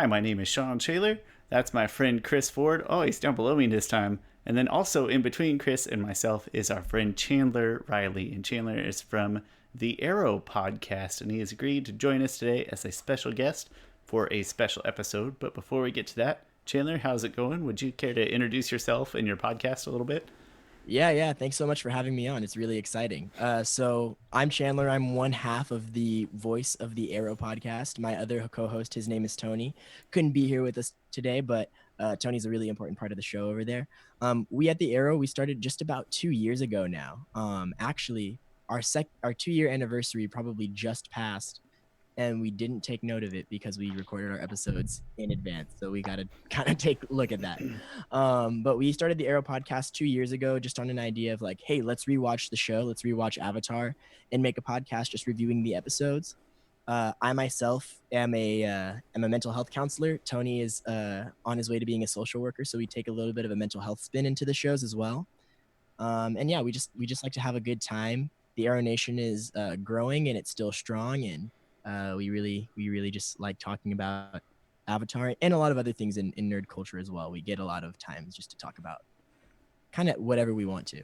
Hi, my name is Shawn Chandler. That's my friend Chris Ford. Oh, he's down below me this time. And then also in between Chris and myself is our friend Chandler Riley. And Chandler is from the Arrow podcast, and he has agreed to join us today as a special guest for a special episode. But before we get to that, Chandler, how's it going? Would you care to introduce yourself and your podcast a little bit? Yeah. Thanks so much for having me on. It's really exciting. So I'm Chandler. I'm one half of the voice of the Arrow podcast. My other co-host, his name is Tony. Couldn't be here with us today, but Tony's a really important part of the show over there. We at the Arrow, we started just about 2 years ago now. Actually, our 2-year anniversary probably just passed, and we didn't take note of it because we recorded our episodes in advance. So we got to kind of take a look at that. But we started the Arrow podcast 2 years ago, just on an idea of like, hey, let's rewatch the show. Let's rewatch Avatar and make a podcast just reviewing the episodes. I myself am a mental health counselor. Tony is on his way to being a social worker. So we take a little bit of a mental health spin into the shows as well. And yeah, we just like to have a good time. The Arrow Nation is growing and it's still strong, and we really just like talking about Avatar and a lot of other things in nerd culture as well. We get a lot of times just to talk about kind of whatever we want to.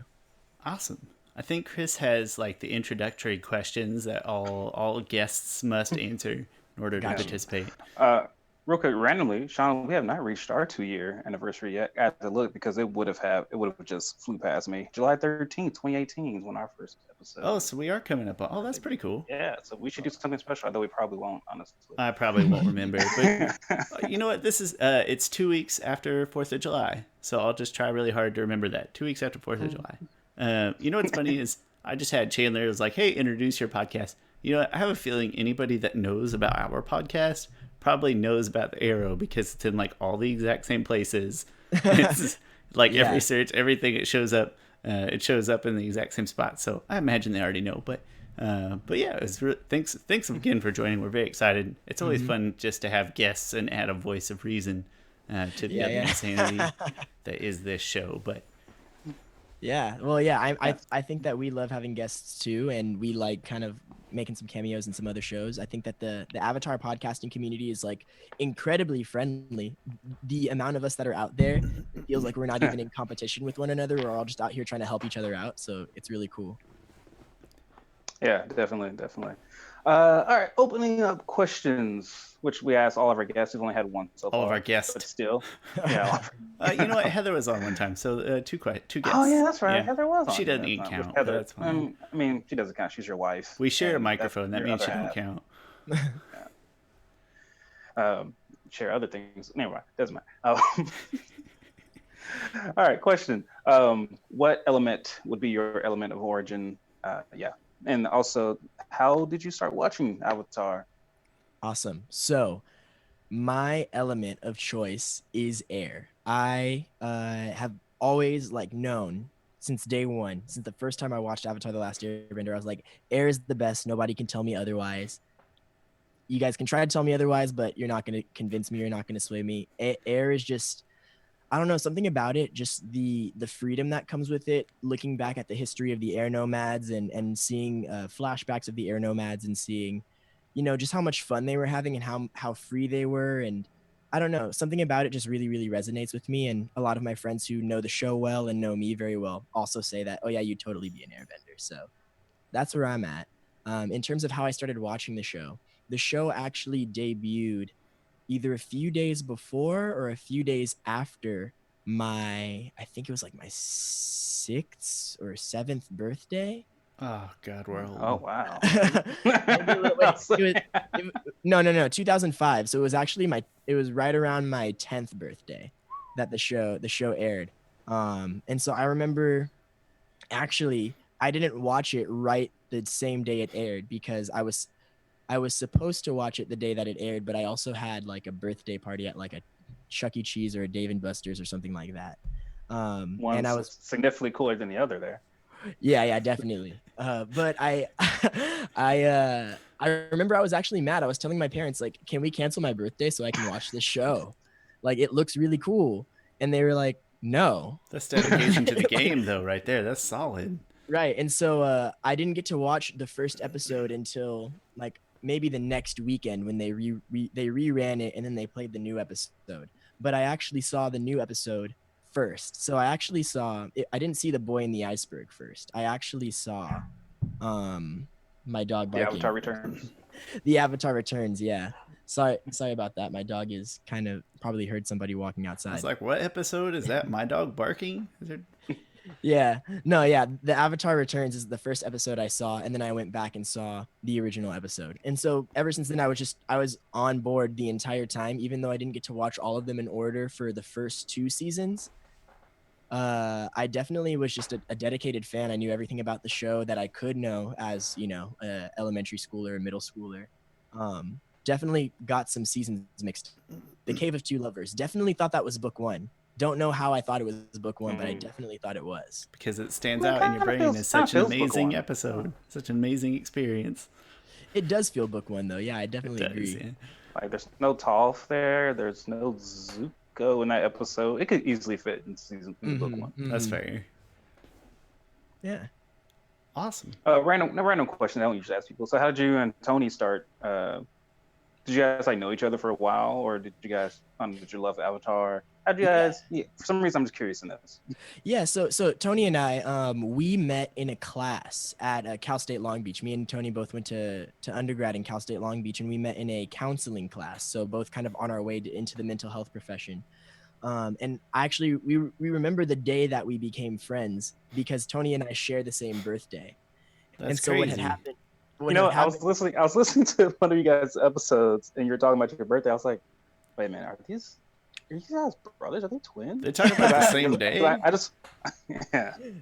Awesome. I think Chris has like the introductory questions that all guests must answer in order to participate. Real quick, randomly, Shawn, we have not reached our 2-year anniversary yet. I have to look because it would have just flew past me. July 13th, 2018 is when our first episode. Oh, so we are coming up. Oh, that's pretty cool. Yeah, so we should do something special, although we probably won't, honestly. I probably won't remember. But you know what? This is it's 2 weeks after 4th of July. So I'll just try really hard to remember that. 2 weeks after 4th of July. You know what's funny is I just had Chandler was like, hey, introduce your podcast. You know what? I have a feeling anybody that knows about our podcast probably knows about the Arrow because it's in like all the exact same places. It's like every search, everything it shows up in the exact same spot. So I imagine they already know. But yeah, thanks again for joining. We're very excited. It's always fun just to have guests and add a voice of reason to the insanity that is this show. But I think that we love having guests too, and we like kind of making some cameos in some other shows. I think that the Avatar podcasting community is like incredibly friendly. The amount of us that are out there, it feels like we're not even in competition with one another. We're all just out here trying to help each other out. So it's really cool. Yeah, definitely. All right, opening up questions, which we asked all of our guests. We've only had one so far. All of our guests. But still. Yeah. You know what? Heather was on one time, so two guests. Oh, yeah, that's right. Yeah. Heather was on. She doesn't even count. Heather, that's fine. I mean, she doesn't count. She's your wife. We share a microphone. That means she don't count. Share other things. Anyway, doesn't matter. All right, question. What element would be your element of origin? And also, how did you start watching Avatar? Awesome. So my element of choice is air. I have always known since day one, since the first time I watched Avatar: The Last Airbender, I was like, air is the best. Nobody can tell me otherwise. You guys can try to tell me otherwise, but you're not going to convince me. You're not going to sway me. Air is just, I don't know, something about it, just the freedom that comes with it, looking back at the history of the air nomads and seeing flashbacks of the air nomads and seeing, just how much fun they were having and how free they were. And I don't know, something about it just really, really resonates with me. And a lot of my friends who know the show well and know me very well also say that, oh yeah, you'd totally be an airbender. So that's where I'm at. In terms of how I started watching the show actually debuted either a few days before or a few days after I think it was like my 6th or 7th birthday. Oh God, we're old. Oh wow. No, 2005. So it was actually it was right around my 10th birthday that the show aired. And so I remember actually I didn't watch it right the same day it aired because I was supposed to watch it the day that it aired, but I also had like a birthday party at like a Chuck E. Cheese or a Dave & Buster's or something like that. And I was significantly cooler than the other there. Yeah, definitely. But I remember I was actually mad. I was telling my parents, like, can we cancel my birthday so I can watch this show? Like, it looks really cool. And they were like, no. That's dedication to the game, though, right there. That's solid. Right. And so I didn't get to watch the first episode until like maybe the next weekend when they reran it and then they played the new episode. But I actually saw the new episode first. So I actually saw it, I didn't see the boy in the iceberg first. I actually saw my dog barking. The Avatar Returns. The Avatar Returns, yeah. Sorry about that. My dog is kind of probably heard somebody walking outside. I was like, what episode is that? My dog barking? Is it... Yeah. No, yeah. The Avatar Returns is the first episode I saw, and then I went back and saw the original episode. And so ever since then, I was on board the entire time, even though I didn't get to watch all of them in order for the first 2 seasons. I definitely was just a dedicated fan. I knew everything about the show that I could know as, elementary schooler or middle schooler. Definitely got some seasons mixed. The Cave of Two Lovers. Definitely thought that was book 1. Don't know how I thought it was book 1, but I definitely thought it was. Because it stands out in your brain as such an amazing episode. Such an amazing experience. It does feel book 1, though. Yeah, I definitely agree. Yeah. Like, there's no Toph there. There's no Zuko in that episode. It could easily fit in book 1. That's fair. Yeah. Awesome. Random question I don't usually ask people. So how did you and Tony start? Did you guys know each other for a while, or did you guys did you love Avatar? How did you guys? Yeah, for some reason, I'm just curious in this. Yeah, so Tony and I, we met in a class at Cal State Long Beach. Me and Tony both went to undergrad in Cal State Long Beach, and we met in a counseling class. So both kind of on our way into the mental health profession. And actually, we remember the day that we became friends because Tony and I share the same birthday. That's and so crazy. what had happened? I was listening to one of you guys' episodes, and you were talking about your birthday. I was like, wait a minute, are you guys brothers? Are they twins? They're talking about the same day. I just,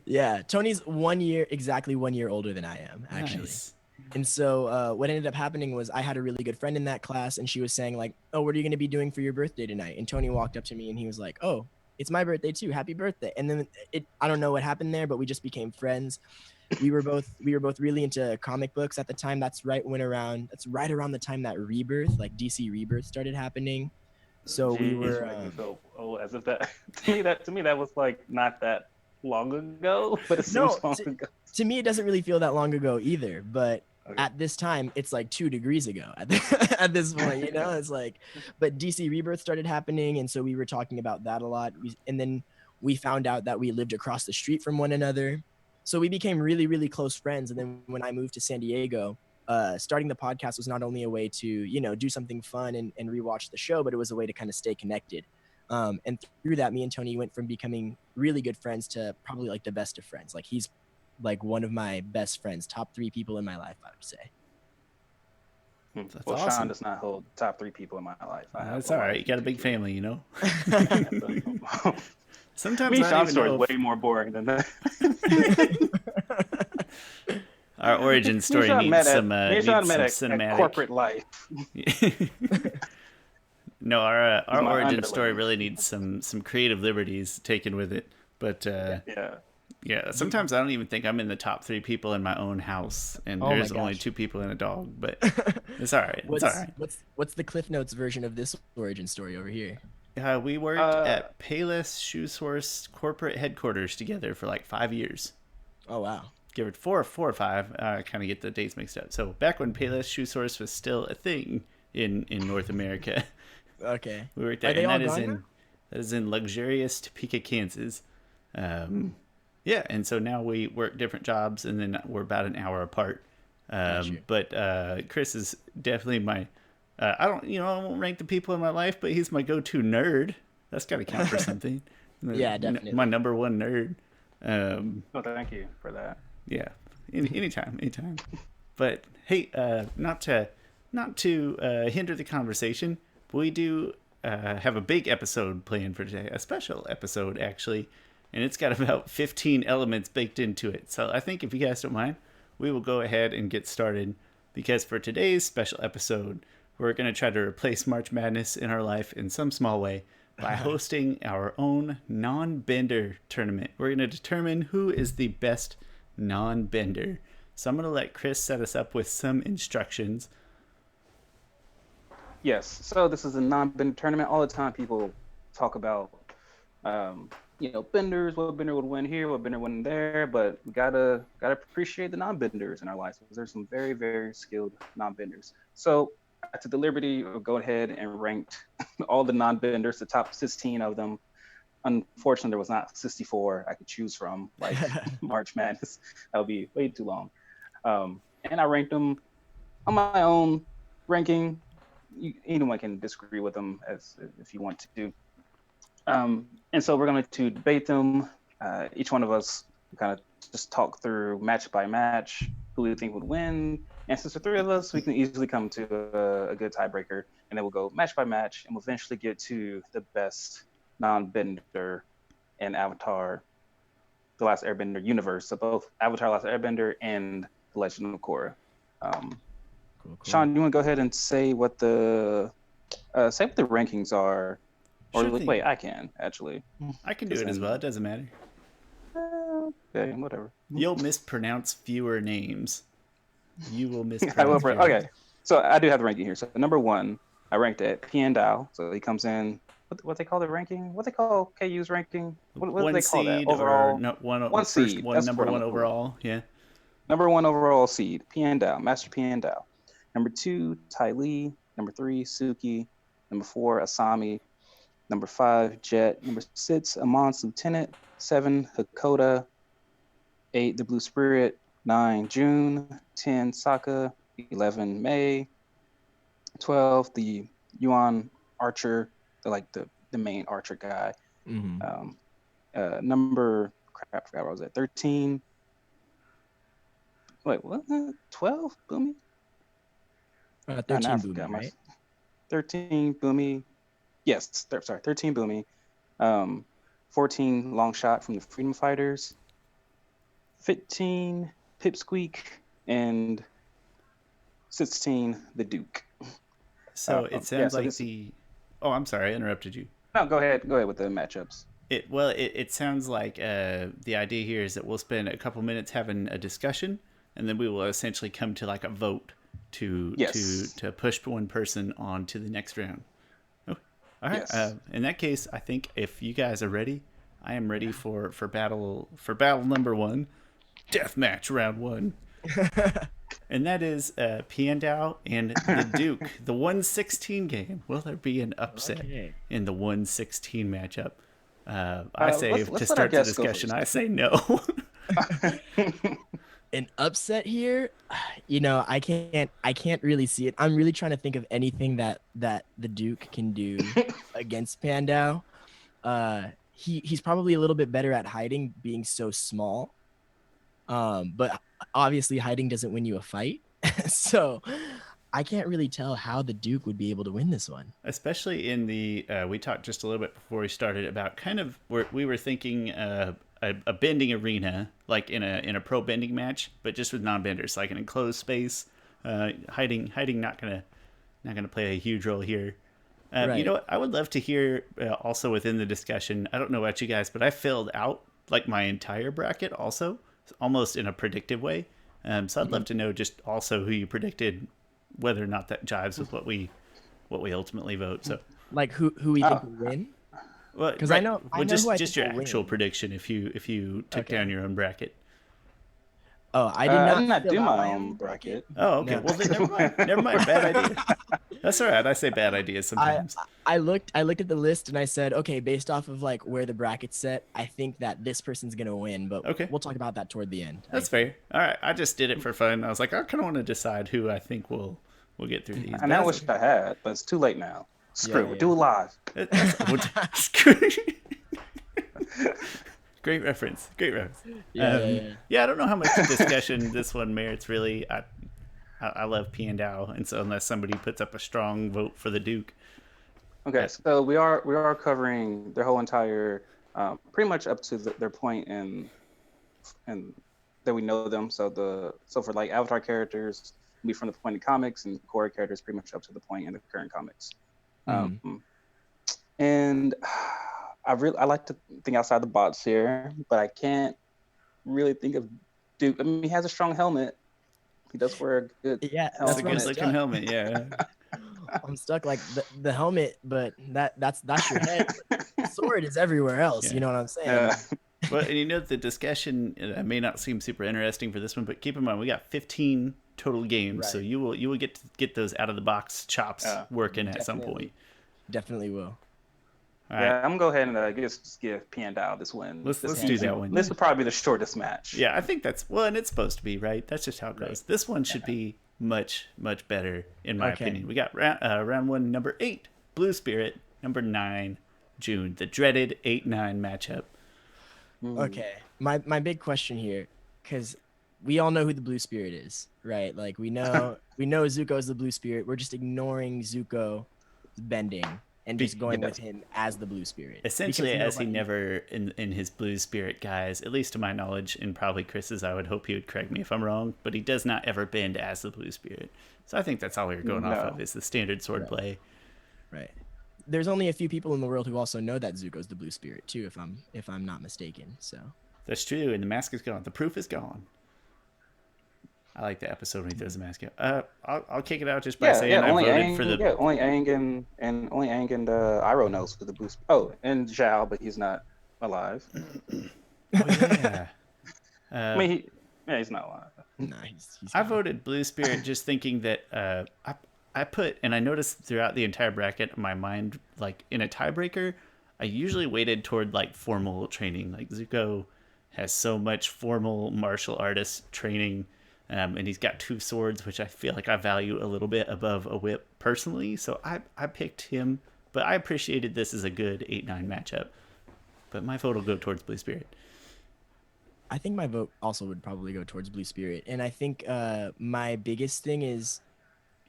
yeah. Tony's exactly 1 year older than I am, actually. Nice. And so what ended up happening was I had a really good friend in that class, and she was saying like, "Oh, what are you going to be doing for your birthday tonight?" And Tony walked up to me, and he was like, "Oh, it's my birthday too. Happy birthday!" And then I don't know what happened there, but we just became friends. We were both really into comic books at the time. That's right around the time that Rebirth, like DC Rebirth, started happening. So we were as if that to me that was like not that long ago, but it seems long ago. To me, it doesn't really feel that long ago either. But okay. At this time, it's like 2 degrees ago. At this point, it's like. But DC Rebirth started happening, and so we were talking about that a lot. And then we found out that we lived across the street from one another. So we became really, really close friends. And then when I moved to San Diego, starting the podcast was not only a way to, do something fun and rewatch the show, but it was a way to kind of stay connected. And through that, me and Tony went from becoming really good friends to probably like the best of friends. Like he's like one of my best friends, top 3 people in my life, I would say. That's awesome. Shawn does not hold top 3 people in my life. That's all right. You got a big family, Sometimes me and Shawn's story is way more boring than that. Our origin story needs some cinematic corporate life. No, our origin story really needs some creative liberties taken with it. But yeah. Sometimes I don't even think I'm in the top 3 people in my own house, and there's only 2 people and a dog. But it's all right. It's all right. What's the Cliff Notes version of this origin story over here? We worked at Payless Shoe Source corporate headquarters together for like 5 years. Oh, wow. Give it 4 or 5. I kind of get the dates mixed up. So back when Payless Shoe Source was still a thing in North America. Okay. We worked there, and that is in luxurious Topeka, Kansas. Yeah, and so now we work different jobs, and then we're about an hour apart. But Chris is definitely my... I won't rank the people in my life, but he's my go-to nerd. That's got to count for something. Yeah, definitely. My number 1 nerd. Thank you for that. Yeah, anytime. But hey, not to hinder the conversation, but we do have a big episode planned for today, a special episode actually, and it's got about 15 elements baked into it. So I think if you guys don't mind, we will go ahead and get started, because for today's special episode, we're going to try to replace March Madness in our life in some small way by hosting our own Nonbender tournament. We're going to determine who is the best Nonbender. So I'm going to let Chris set us up with some instructions. Yes. So this is a Nonbender tournament. All the time people talk about benders, what bender would win here, what bender would win there, but we gotta appreciate the non-benders in our lives because there's some very, very skilled non-benders. So I took the liberty of going ahead and ranked all the non-benders, the top 16 of them. Unfortunately, there was not 64 I could choose from, like March Madness. That would be way too long. And I ranked them on my own ranking. Anyone can disagree with them as if you want to. And so we're going to debate them. Each one of us kind of just talk through match by match who we think would win. And since the three of us, we can easily come to a good tiebreaker. And then we'll go match by match, and we'll eventually get to the best non-bender and Avatar, The Last Airbender universe. So both Avatar, Last Airbender, and The Legend of Korra. Cool. Shawn, you want to go ahead and say what the rankings are? Or Sure thing. wait, I can actually. I can do it as well. It doesn't matter. Okay, whatever. You'll mispronounce fewer names. You will I will. mispronounce fewer Okay, names. so I do have the ranking here. So number 1, I ranked at Piandao. So he comes in. What they call the ranking? What they call KU's ranking? What do they call that? Seed Overall, or no, one first seed. That's Number what I'm one looking for. overall. Yeah. Number 1 overall seed, Piandao, Master Piandao. Number 2, Ty Lee. Number 3, Suki. Number 4, Asami. Number 5, Jet. Number 6, Amon's Lieutenant. 7, Hakoda. 8, The Blue Spirit. 9, June. 10, Sokka. 11, May. 12, the Yuan Archer, the main Archer guy. Mm-hmm. Number, I forgot what I was at. 13. Wait, what? 12? Boomy? 13 I Boomy, forgot right? 13 Boomy. Yes, 13 Boomy. 14 Long Shot from the Freedom Fighters. 15 Pipsqueak, and 16 the Duke. So it sounds so like Oh, I'm sorry, I interrupted you. No, go ahead with the matchups. It sounds like the idea here is that we'll spend a couple minutes having a discussion, and then we will essentially come to like a vote to push one person on to the next round. Oh, all right. Yes. In that case, I think if you guys are ready, I am ready for battle number 1, deathmatch round 1. And that is Piandao and the Duke, the 116 game. Will there be an upset in the 116 matchup? I say let's to start the discussion, I say no. An upset here, I can't really see it. I'm really trying to think of anything that the Duke can do against Piandao. He's probably a little bit better at hiding, being so small. But obviously hiding doesn't win you a fight. So I can't really tell how the Duke would be able to win this one. Especially in the, we talked just a little bit before we started about kind of where we were thinking a bending arena, like in a pro bending match, but just with non-benders, like an enclosed space. Hiding not gonna play a huge role here. Right. You know what? I would love to hear also within the discussion. I don't know about you guys, but I filled out like my entire bracket also, almost in a predictive way. So I'd love to know just also who you predicted, whether or not that jives with what we ultimately vote. So like who we think will win? Well, Because right. I know just who I just think your will actual win. prediction if you took down your own bracket. Oh, I did I not did not fill do out my own bracket. Oh, okay. No. Well, then never mind. Bad idea. That's all right. I say bad ideas sometimes. I looked at the list and I said, okay, based off of like where the bracket's set, I think that this person's gonna win. But Okay. we'll talk about that toward the end. That's fair. All right. I just did it for fun. I was like, I kind of want to decide who I think will get through these. And I wish I had, but it's too late now. Screw it. Yeah. Do it live. Great reference. Yeah. Yeah, I don't know how much discussion this one merits, really. I love Piandao, and so unless somebody puts up a strong vote for the Duke. Okay, so we are covering their whole entire, pretty much up to their point in that we know them. So for like Avatar characters, be from the point in comics, and Korra characters pretty much up to the point in the current comics. And I like to think outside the box here, but I can't really think of Duke. I mean, he has a strong helmet. He does wear a good Yeah, That's that's a what I'm good looking stuck. helmet, yeah. I'm stuck like the helmet, but that's your head. The sword is everywhere else. Yeah. You know what I'm saying? Well, and you know, the discussion may not seem super interesting for this one, but keep in mind we got 15 total games, Right. so you will get those out of the box chops working at some point. Definitely will. All Yeah, right, I'm gonna go ahead and just give Piandao this win. let's this do that one. This will probably be the shortest match. Yeah, I think that's and it's supposed to be, right? That's just how it goes. Right. This one should be much better in my opinion. We got round one, number 8, Blue Spirit, number 9, June, the dreaded 8-9 matchup. Okay. My big question here, because we all know who the Blue Spirit is, right? Like we know Zuko is the Blue Spirit. We're just ignoring Zuko bending and just going with him as the Blue Spirit. Essentially, as he never in his Blue Spirit guys, at least to my knowledge, and probably Chris's, I would hope he would correct me if I'm wrong, but he does not ever bend as the Blue Spirit. So I think that's all we were going off of is the standard sword play. Right. There's only a few people in the world who also know that Zuko's the Blue Spirit too, if I'm not mistaken. So that's true, and the mask is gone. The proof is gone. I like the episode when he throws the mask out. I'll kick it out just by saying I voted for the only Aang and Iroh knows for the Blue Spirit. Oh, and Zhao, but he's not alive. Oh, yeah. I mean, he's not alive. Nah, he's I voted Blue Spirit just thinking that I put, and I noticed throughout the entire bracket, my mind, like in a tiebreaker, I usually weighted toward like formal training. Like Zuko has so much formal martial artist training, and he's got 2 swords, which I feel like I value a little bit above a whip personally. So I picked him, but I appreciated this as a good 8-9 matchup. But my vote will go towards Blue Spirit. I think my vote also would probably go towards Blue Spirit, and I think my biggest thing is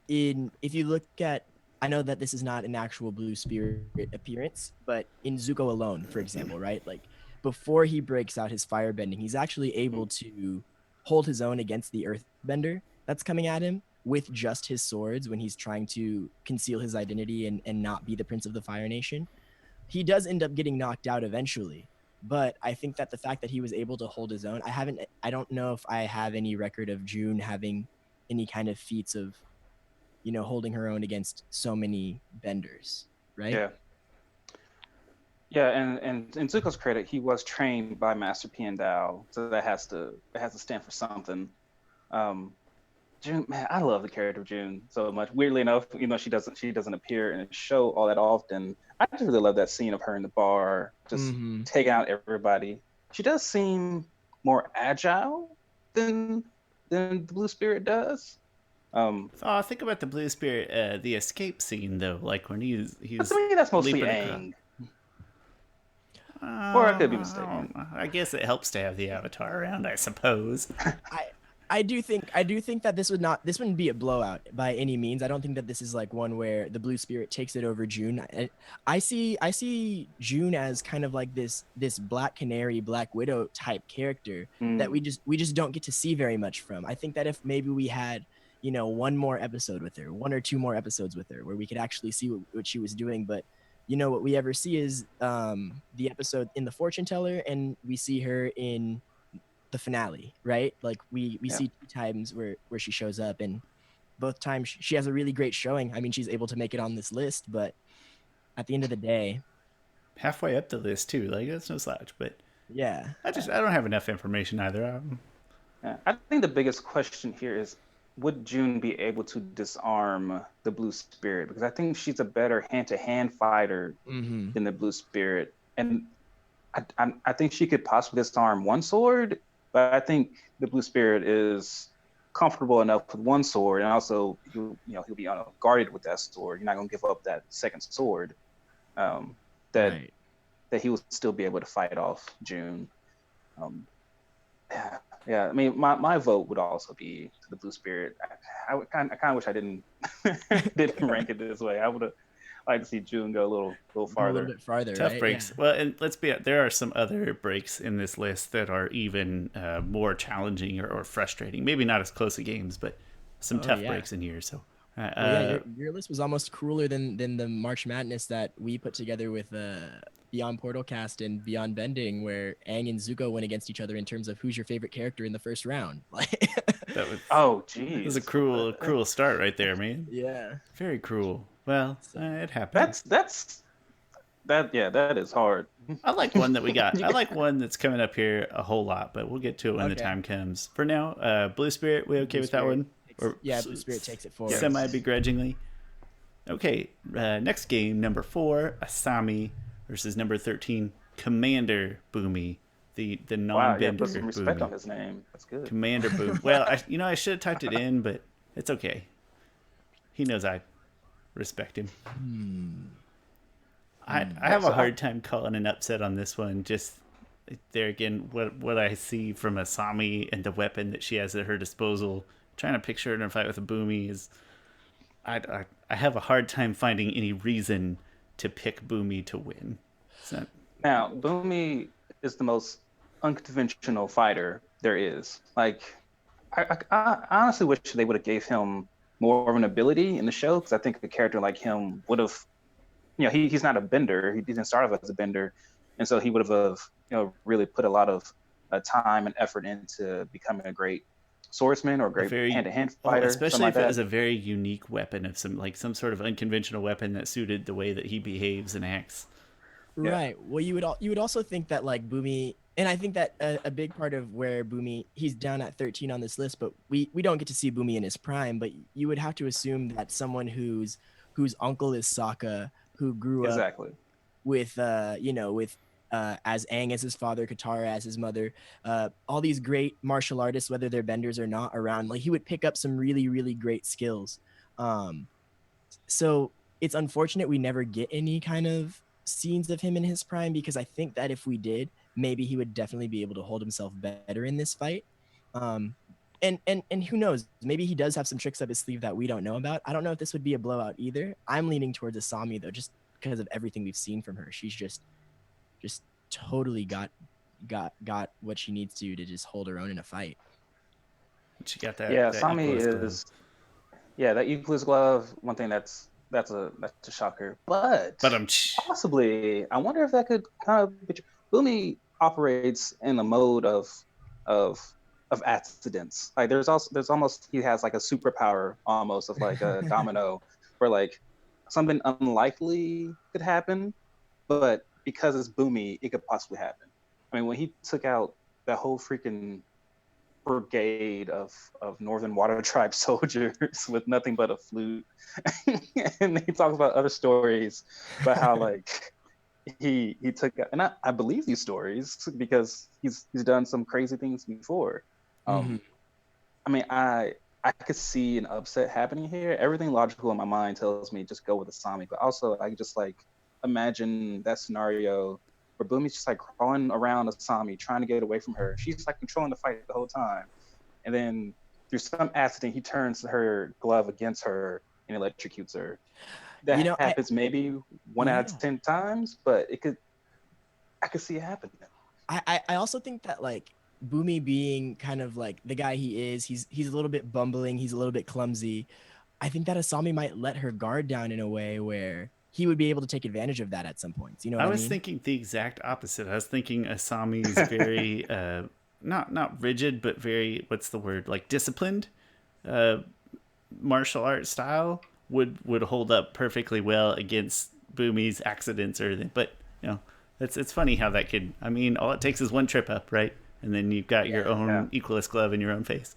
if you look at, I know that this is not an actual Blue Spirit appearance, but in Zuko alone, for example, right? Like before he breaks out his fire bending, he's actually able to hold his own against the earthbender that's coming at him with just his swords when he's trying to conceal his identity and not be the Prince of the Fire Nation. He does end up getting knocked out eventually, but I think that the fact that he was able to hold his own, I don't know if I have any record of June having any kind of feats of, holding her own against so many benders, right? Yeah, and in Zuko's credit, he was trained by Master Piandao, so that has to stand for something. June, man, I love the character of June so much. Weirdly enough, she doesn't appear in a show all that often. I just really love that scene of her in the bar, just taking out everybody. She does seem more agile than the Blue Spirit does. Think about the Blue Spirit, the escape scene though, like when he's that's mostly Aang. Or I could be mistaken. I guess it helps to have the Avatar around, I suppose. I do think that this wouldn't be a blowout by any means. I don't think that this is like one where the Blue Spirit takes it over June. I see June as kind of like this Black Canary, Black Widow type character that we just don't get to see very much from. I think that if maybe we had one more episode with her, 1 or 2 more episodes with her, where we could actually see what she was doing, but what we ever see is the episode in the Fortune Teller, and we see her in the finale, right? Like we see 2 times where she shows up, and both times she has a really great showing. I mean, she's able to make it on this list, but at the end of the day, halfway up the list too, like that's no slouch. But yeah, I don't have enough information either. I think the biggest question here is, would June be able to disarm the Blue Spirit? Because I think she's a better hand-to-hand fighter than the Blue Spirit. And I think she could possibly disarm one sword, but I think the Blue Spirit is comfortable enough with one sword, and also he'll be guarded with that sword. You're not going to give up that second sword. That he will still be able to fight off June. Yeah. I mean, my vote would also be to the Blue Spirit. I kind of wish I didn't rank it this way. I would have liked to see June go a little farther. A little bit farther. Tough right? breaks. Yeah. Well, and let's be honest, there are some other breaks in this list that are even more challenging or frustrating. Maybe not as close to games, but some tough breaks in here. So Uh, Well, yeah, uh, your list was almost crueler than the March Madness that we put together with Beyond Portal Cast and Beyond Bending, where Aang and Zuko went against each other in terms of who's your favorite character in the first round. Like, that was Oh, that was a geez. cruel start right there, man. yeah. Very cruel. Well, So, it happened. That's that. Yeah, that is hard. I like one that we got. You I get- like one that's coming up here a whole lot, but we'll get to it when the Okay. time comes. For now, Blue Spirit, we okay Blue with that Spirit one? yeah, Blue Spirit takes it forward. Semi begrudgingly. Okay, next game, number 4, Asami versus number 13, Commander Boomy, the Wow, yeah, non-bender put some respect on Boomy. his name. That's good. Commander Boom. Well, I should have typed it in, but it's okay. He knows I respect him. I have a hard time calling an upset on this one. Just there again, what I see from Asami and the weapon that she has at her disposal, trying to picture her in a fight with a Boomy is, I have a hard time finding any reason to pick Boomy to win. So, Now, Boomy is the most unconventional fighter there is. Like, I honestly wish they would have gave him more of an ability in the show, because I think a character like him would have, he's not a bender. He didn't start off as a bender, and so he would have, really put a lot of time and effort into becoming a great swordsman or a great hand-to-hand fighter, especially something like if it that. was a very unique weapon of some sort of unconventional weapon that suited the way that he behaves and acts. Yeah. Right. Well, you would also think that like Boomy, and I think that a big part of where Boomy, he's down at 13 on this list, but we don't get to see Boomy in his prime. But you would have to assume that someone whose uncle is Sokka, who grew up Exactly. with with as Aang as his father, Katara as his mother, all these great martial artists, whether they're benders or not, around. Like he would pick up some really really great skills. So it's unfortunate we never get any kind of scenes of him in his prime, because I think that if we did, maybe he would definitely be able to hold himself better in this fight. And who knows, maybe he does have some tricks up his sleeve that we don't know about. I don't know if this would be a blowout either. I'm leaning towards Asami though, just because of everything we've seen from her. She's just totally got what she needs to just hold her own in a fight. She got that. Yeah, that Sami Euclid's is. Yeah, that Euclid's glove. One thing that's a shocker, but possibly I wonder if that could kind of. Boomy operates in a mode of accidents. Like there's almost he has like a superpower almost of like a domino, where like something unlikely could happen, but because it's Boomy, it could possibly happen. I mean, when he took out that whole freaking brigade of Northern Water Tribe soldiers with nothing but a flute, and he talks about other stories about how like he took out, and I believe these stories because he's done some crazy things before. I mean, I could see an upset happening here. Everything logical in my mind tells me just go with Asami, but also I just like imagine that scenario where Boomy's just like crawling around Asami, trying to get away from her. She's like controlling the fight the whole time, and then through some accident, he turns her glove against her and electrocutes her. That happens maybe 1 out of 10 times, but I could see it happening. I also think that like Boomy being kind of like the guy he is, he's a little bit bumbling, he's a little bit clumsy. I think that Asami might let her guard down in a way where he would be able to take advantage of that at some points. You know what I mean? I was thinking the exact opposite. I was thinking Asami's very not rigid, but very, what's the word, like disciplined martial art style would hold up perfectly well against Boomy's accidents or anything. But it's funny how that could. I mean, all it takes is one trip up, right? And then you've got your own Equalist glove in your own face.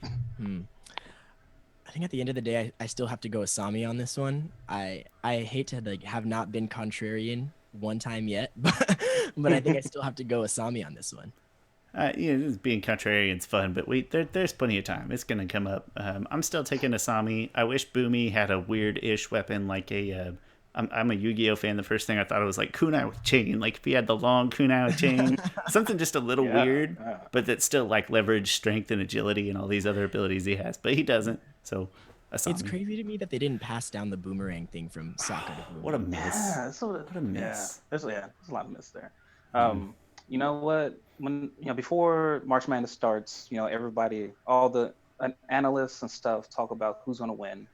I think at the end of the day, I still have to go Asami on this one. I hate to like have not been contrarian one time yet, but I think I still have to go Asami on this one. Being contrarian's fun, but there's plenty of time. It's gonna come up. I'm still taking Asami. I wish Boomy had a weird-ish weapon like a. I'm a Yu-Gi-Oh fan. The first thing I thought it was like kunai with chain. Like if he had the long kunai with chain, something just a little weird, but that still like leverage strength and agility and all these other abilities he has. But he doesn't. So Asami. It's crazy to me that they didn't pass down the boomerang thing from Sokka to Boomy. What a miss! Yeah, What a miss! There's a lot of miss there. You know what? When before March Madness starts, everybody, all the an analysts and stuff talk about who's going to win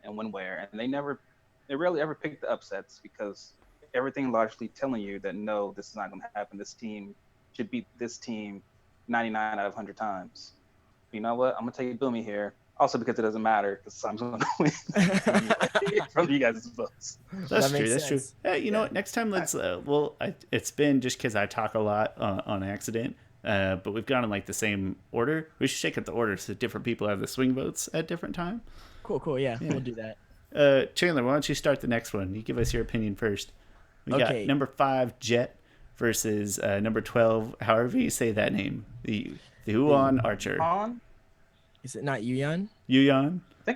and win where, and they rarely ever pick the upsets because everything logically telling you that no, this is not going to happen. This team should beat this team 99 out of 100 times. But you know what? I'm going to take Boomy here. Also because it doesn't matter because I'm going to win from you guys' votes. That's true. That's true. Hey, you know what? Next time, let's. It's been just because I talk a lot on accident. But we've gone in like the same order. We should shake up the order so different people have the swing votes at different time. Cool. Yeah, we'll do that. Chandler, why don't you start the next one? You give us your opinion first. We got number 5 Jet versus number 12. However you say that name, the Huon Archer. Is it not Yuyan? Yuyan. I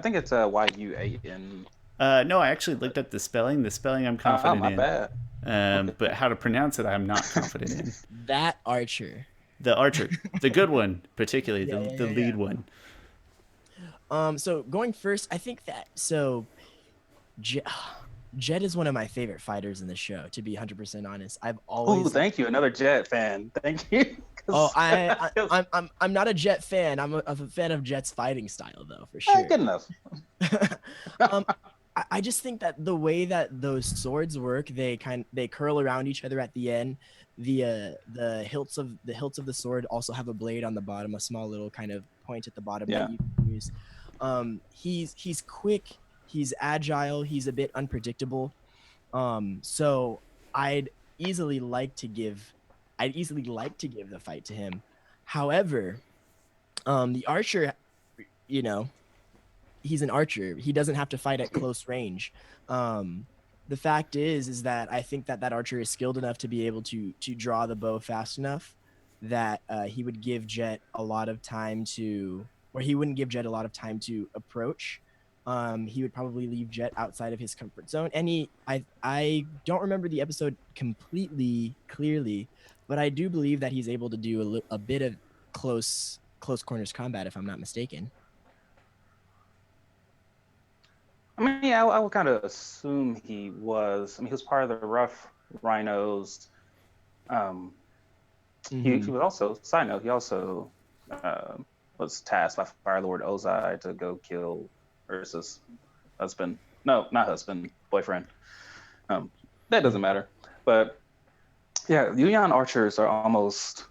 think it's Y-U-A-N. No, I actually looked up the spelling. The spelling I'm confident in. My bad. But how to pronounce it, I'm not confident in. That Archer. The Archer, the good one, particularly the lead one. So going first, I think that Jet is one of my favorite fighters in the show. To be 100% honest, I've always. Oh, thank you, another Jet fan. Thank you. Oh, I'm not a Jet fan. I'm a fan of Jet's fighting style, though, for sure. Good enough. I just think that the way that those swords work, they curl around each other at the end. The hilts of the sword also have a blade on the bottom, a small little kind of point at the bottom that you can use. He's quick, he's agile, he's a bit unpredictable. So I'd easily like to give the fight to him. However, the Archer, you know, he's an archer. He doesn't have to fight at close range. The fact is that I think that Archer is skilled enough to be able to draw the bow fast enough that he would give Jet a lot of time to, or he wouldn't give Jet a lot of time to approach. He would probably leave Jet outside of his comfort zone. And I don't remember the episode completely clearly, but I do believe that he's able to do a bit of close corners combat, if I'm not mistaken. I mean, yeah, I would kind of assume he was. I mean, he was part of the Rough Rhinos. He was also, side note, he also was tasked by Fire Lord Ozai to go kill Ursa's husband. No, not husband, boyfriend. That doesn't matter. But yeah, Yuyan archers are almost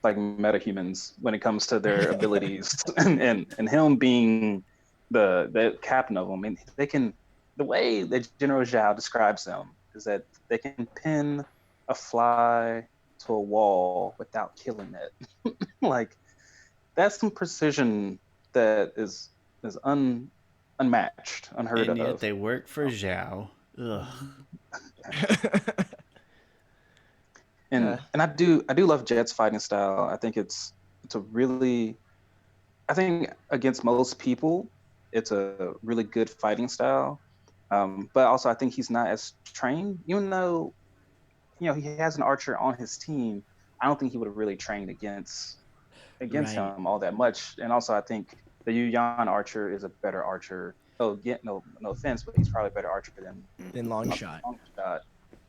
like metahumans when it comes to their abilities, and him being the captain of them. I mean, they can. The way that General Zhao describes them is that they can pin a fly to a wall without killing it. Like, that's some precision that is unmatched, unheard of. And yet they work for Zhao. Ugh. And I do love Jet's fighting style. I think it's a really, I think against most people, it's a really good fighting style. But also I think he's not as trained, even though, you know, he has an archer on his team. I don't think he would have really trained against him all that much. And also I think the Yuyan archer is a better archer. Oh, no offense, but he's probably a better archer than Longshot.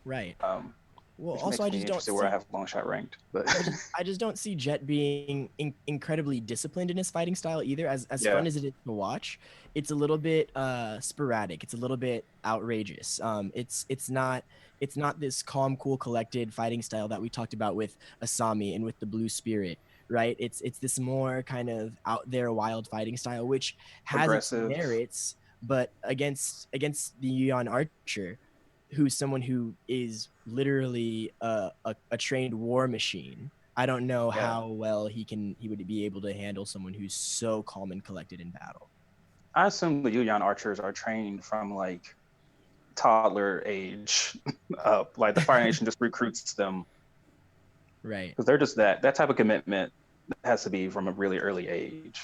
Right. Well, also I just don't see where I have Longshot ranked, but I just don't see Jet being incredibly disciplined in his fighting style either. As fun as it is to watch, it's a little bit sporadic. It's a little bit outrageous. It's not this calm, cool, collected fighting style that we talked about with Asami and with the Blue Spirit, right? It's this more kind of out there, wild fighting style, which has its merits, but against the Yuyan Archer, who's someone who is literally a trained war machine. I don't know how well he would be able to handle someone who's so calm and collected in battle. I assume the Yuyan archers are trained from like toddler age up. Like the Fire Nation just recruits them. Right. Because they're just that type of commitment has to be from a really early age.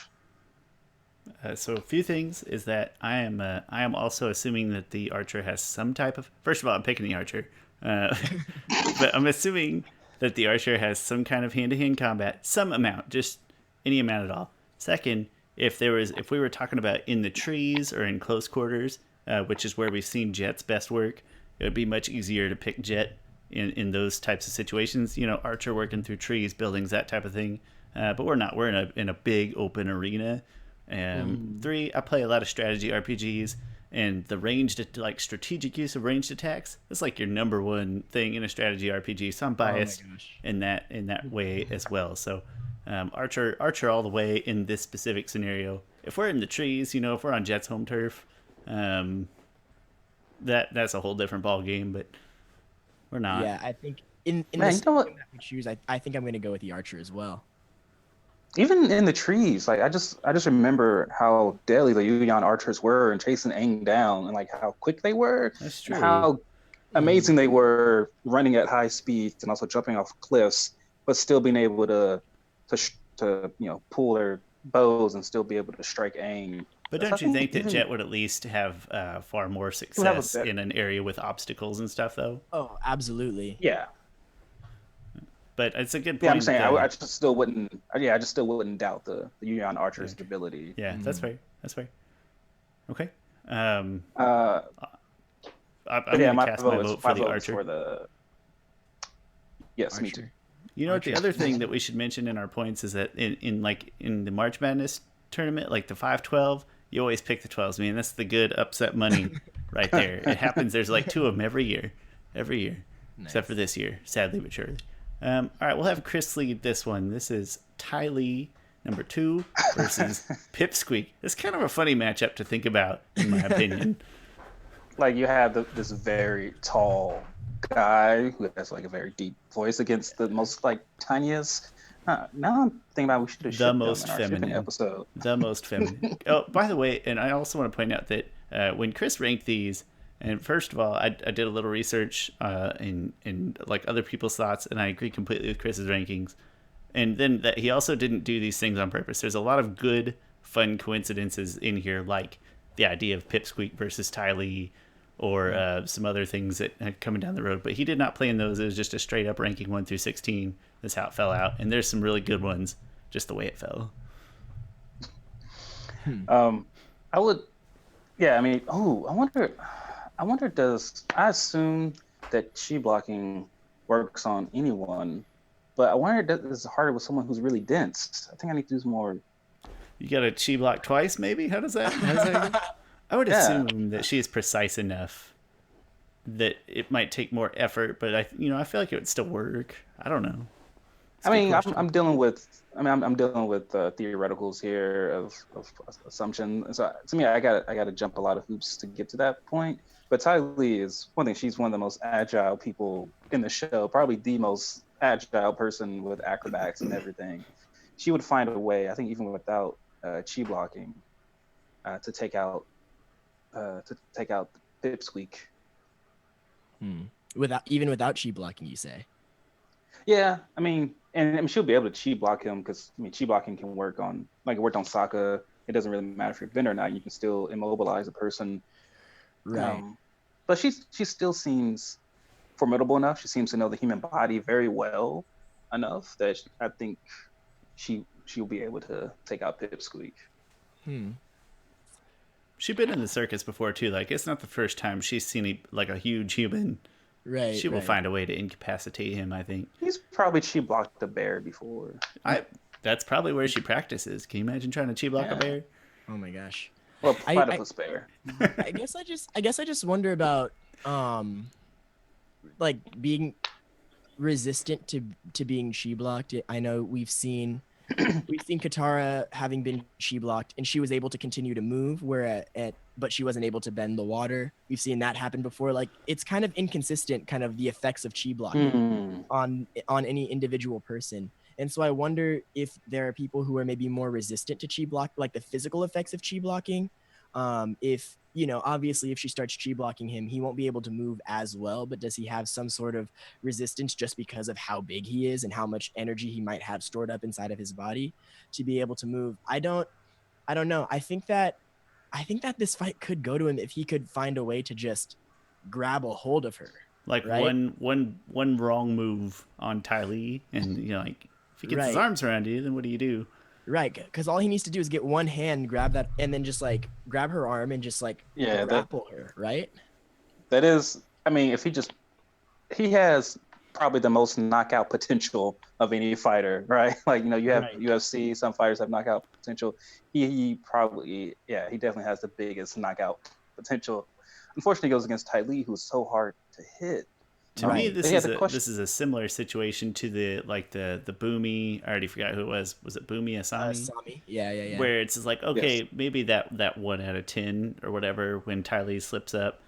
So a few things is that I am also assuming that the archer has some type of. First of all, I'm picking the archer, but I'm assuming that the archer has some kind of hand-to-hand combat, some amount, just any amount at all. Second, if we were talking about in the trees or in close quarters, which is where we've seen Jet's best work, it would be much easier to pick Jet in those types of situations. You know, archer working through trees, buildings, that type of thing. but we're not. We're in a big open arena. 3, I play a lot of strategy RPGs, and the ranged, like strategic use of ranged attacks, that's like your number one thing in a strategy RPG. So I'm biased in that way as well. So Archer all the way in this specific scenario. If we're in the trees, if we're on Jet's home turf, that's a whole different ball game. But we're not. Yeah, I think in the system that we choose, I think I'm going to go with the Archer as well. Even in the trees, like I just remember how deadly the Yuyan archers were and chasing Aang down, and like how quick they were. That's true. And how amazing they were running at high speeds and also jumping off cliffs, but still being able to pull their bows and still be able to strike Aang. But don't you think that Jet would at least have far more success in an area with obstacles and stuff, though? Oh, absolutely. Yeah. But it's a good point. Yeah, I'm saying I just still wouldn't doubt the Yuyan archer's ability. Yeah, that's fair. Okay. I'm my gonna cast my vote for the Archer. Yes, Archer. Me too. You know what? The other thing that we should mention in our points is that in the March Madness tournament, like the 5-12, you always pick the 12s. Man, that's the good upset money right there. It happens. There's like 2 of them every year, nice. Except for this year, sadly but surely. All right, we'll have Chris lead this one. This is Ty Lee, number 2, versus Pipsqueak. It's kind of a funny matchup to think about, in my opinion. Like you have this very tall guy who has like a very deep voice against the most like tiniest. Now I'm thinking about we should have the most feminine episode. The most feminine. Oh, by the way, and I also want to point out that when Chris ranked these. And first of all, I did a little research in like other people's thoughts, and I agree completely with Chris's rankings. And then that he also didn't do these things on purpose. There's a lot of good, fun coincidences in here, like the idea of Pipsqueak versus Ty Lee, or some other things that had coming down the road. But he did not play in those. It was just a straight up ranking 1 through 16. That's how it fell out. And there's some really good ones, just the way it fell. I would, yeah. I mean, I wonder, I assume that chi blocking works on anyone, but I wonder if it's harder with someone who's really dense. I think I need to do some more. You got to chi block twice, maybe? How does that go? I would assume that she is precise enough that it might take more effort, but I feel like it would still work. I don't know. I'm dealing with theoreticals here of assumption. So to me, I got to jump a lot of hoops to get to that point. But Ty Lee is one thing. She's one of the most agile people in the show, probably the most agile person with acrobats and everything. She would find a way, I think, even without chi blocking, to take out Pipsqueak. Without chi blocking, you say? Yeah, I mean, she'll be able to chi block him because chi blocking can work on, like it worked on Sokka. It doesn't really matter if you're bent or not. You can still immobilize a person. Right. But she still seems formidable enough. She seems to know the human body very well enough that I think she'll be able to take out Pipsqueak. She's been in the circus before too. Like it's not the first time she's seen a huge human. Right. She will find a way to incapacitate him, I think. He's probably chi blocked a bear before. That's probably where she practices. Can you imagine trying to chi block a bear? Oh my gosh. Well, platypus bear. I guess I just wonder about like being resistant to being chi blocked. I know we've seen Katara having been chi blocked, and she was able to continue to move, but she wasn't able to bend the water. We've seen that happen before. Like it's kind of inconsistent, kind of the effects of chi blocking on any individual person. And so I wonder if there are people who are maybe more resistant to chi block, like the physical effects of chi blocking. If, obviously if she starts chi blocking him, he won't be able to move as well, but does he have some sort of resistance just because of how big he is and how much energy he might have stored up inside of his body to be able to move? I don't know. I think that this fight could go to him if he could find a way to just grab a hold of her. Like right? one wrong move on Ty Lee, and if he gets his arms around you, then what do? Right, because all he needs to do is get one hand, grab that, and then just like grab her arm and just like grapple her, right? That is, I mean, if he has probably the most knockout potential of any fighter, right? Like, you have UFC, some fighters have knockout potential. He probably, he definitely has the biggest knockout potential. Unfortunately, he goes against Ty Lee, who's so hard to hit. To me, this is a similar situation to the Boomy. I already forgot who it was. Was it Boomy Asami? Asami. Yeah. Where it's like, okay, maybe that 1 out of 10 or whatever when Ty Lee slips up,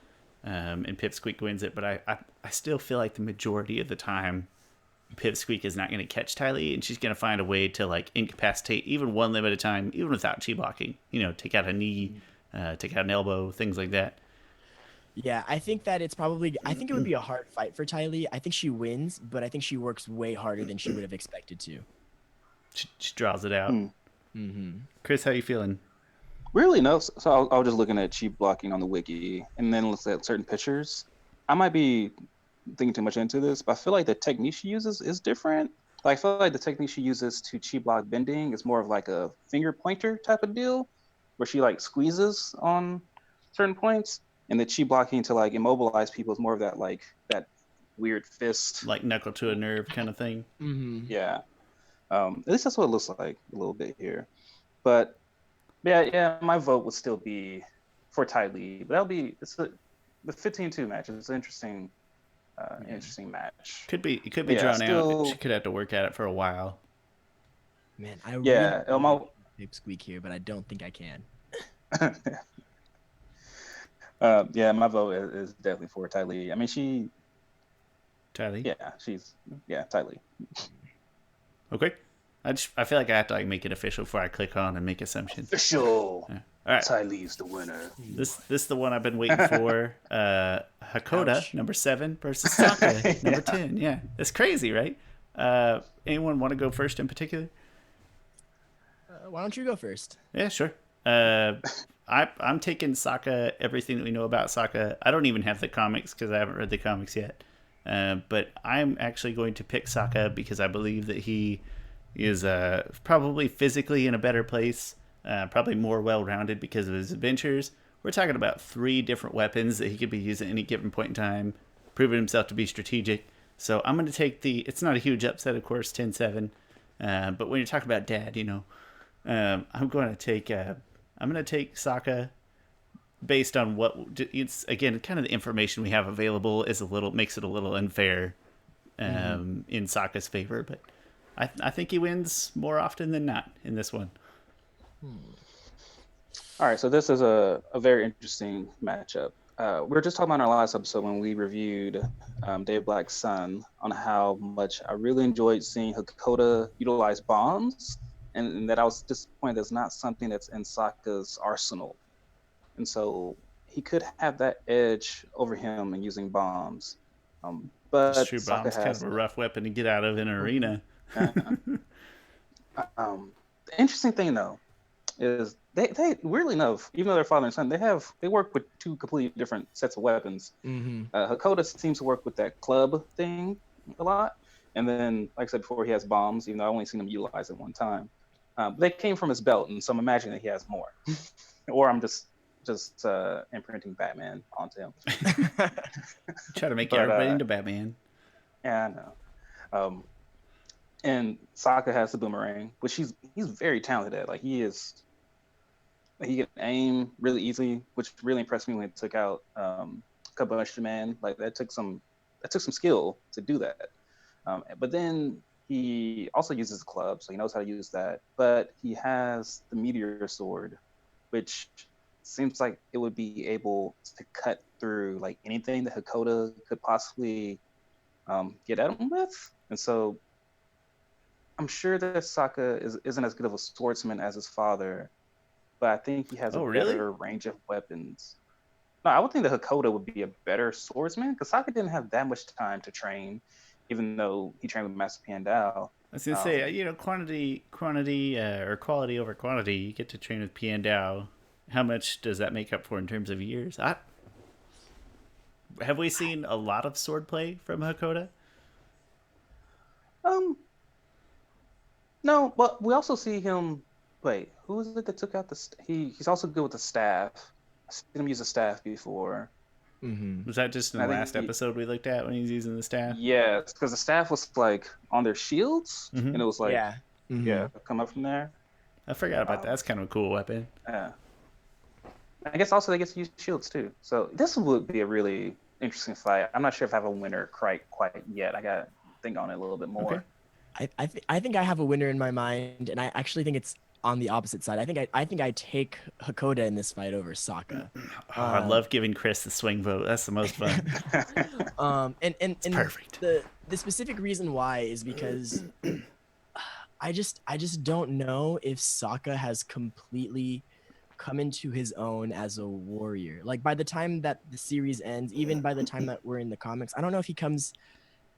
and Pipsqueak wins it. But I still feel like the majority of the time, Pipsqueak is not going to catch Ty Lee, and she's going to find a way to like incapacitate even one limb at a time, even without chi blocking. Take out a knee, take out an elbow, things like that. Yeah, I think that I think it would be a hard fight for Ty Lee. I think she wins, but I think she works way harder than she would have expected to. She draws it out. Chris, how you feeling? Really, no. So I was just looking at chi blocking on the wiki, and then looked at certain pictures. I might be thinking too much into this, but I feel like the technique she uses is different. Like, I feel like the technique she uses to chi block bending is more of like a finger pointer type of deal, where she like squeezes on certain points. And the chi blocking to like immobilize people is more of that like that weird fist, like knuckle to a nerve kind of thing. Yeah, at least that's what it looks like a little bit here. But yeah, my vote would still be for Ty Lee. But the 15-2 match. It's an interesting match. It could be drawn out. She could have to work at it for a while. Man, I really Pipsqueak here, but I don't think I can. My vote is definitely for Ty Lee. I mean, Ty Lee? Yeah, Ty Lee. Okay. I feel like I have to like make it official before I click on and make assumptions. Official. Yeah. All right. Ty Lee's the winner. This is the one I've been waiting for. Hakoda, number 7 versus Saka, number 10. Yeah, it's crazy, right? Anyone want to go first in particular? Why don't you go first? Yeah, sure. I'm taking Sokka, everything that we know about Sokka. I don't even have the comics because I haven't read the comics yet. But I'm actually going to pick Sokka because I believe that he is probably physically in a better place, probably more well-rounded because of his adventures. We're talking about 3 different weapons that he could be using at any given point in time, proving himself to be strategic. So I'm going to take it's not a huge upset, of course, 10-7. But when you're talking about dad, I'm going to take Sokka based on what it's, again, kind of the information we have available makes it a little unfair in Sokka's favor, but I think he wins more often than not in this one. All right, so this is a very interesting matchup. We were just talking about in our last episode when we reviewed Dave Black's Son on how much I really enjoyed seeing Hakoda utilize bombs, and that I was disappointed that's not something that's in Sokka's arsenal. And so he could have that edge over him in using bombs. But it's true, bombs kind of a rough weapon to get out of in an arena. The interesting thing, though, is they weirdly enough, even though they're father and son, they work with 2 completely different sets of weapons. Hakoda seems to work with that club thing a lot, and then, like I said before, he has bombs, even though I've only seen him utilize it one time. They came from his belt, and so I'm imagining that he has more. Or I'm just imprinting Batman onto him. Try to make everybody into Batman. Yeah, I know. And Sokka has the boomerang, which he's very talented at. Like, he can aim really easily, which really impressed me when he took out Kabushi Man. Like, that took some skill to do that. But then he also uses the club, so he knows how to use that. But he has the meteor sword, which seems like it would be able to cut through like anything that Hakoda could possibly get at him with. And so I'm sure that Sokka isn't as good of a swordsman as his father, but I think he has a better range of weapons. No, I would think that Hakoda would be a better swordsman because Sokka didn't have that much time to train, even though he trained with Master Piandao. I was going to say, quantity or quality over quantity, you get to train with Piandao. How much does that make up for in terms of years? Have we seen a lot of swordplay from Hakoda? No, but we also see him. Wait, who was it that took out he's also good with the staff. I've seen him use a staff before. Mm-hmm. Was that just in the last episode we looked at when he's using the staff? Yeah, because the staff was like on their shields, and it was like, Yeah. Mm-hmm. come up from there. I forgot about that. That's kind of a cool weapon. Yeah. I guess also they get to use shields too. So this would be a really interesting fight. I'm not sure if I have a winner quite yet. I got to think on it a little bit more. Okay. I think I have a winner in my mind, and I actually think it's on the opposite side. I think I take Hakoda in this fight over Sokka. I love giving Chris the swing vote. That's the most fun. And perfect. The specific reason why is because I just don't know if Sokka has completely come into his own as a warrior. Like by the time that the series ends, even by the time that we're in the comics, I don't know if he comes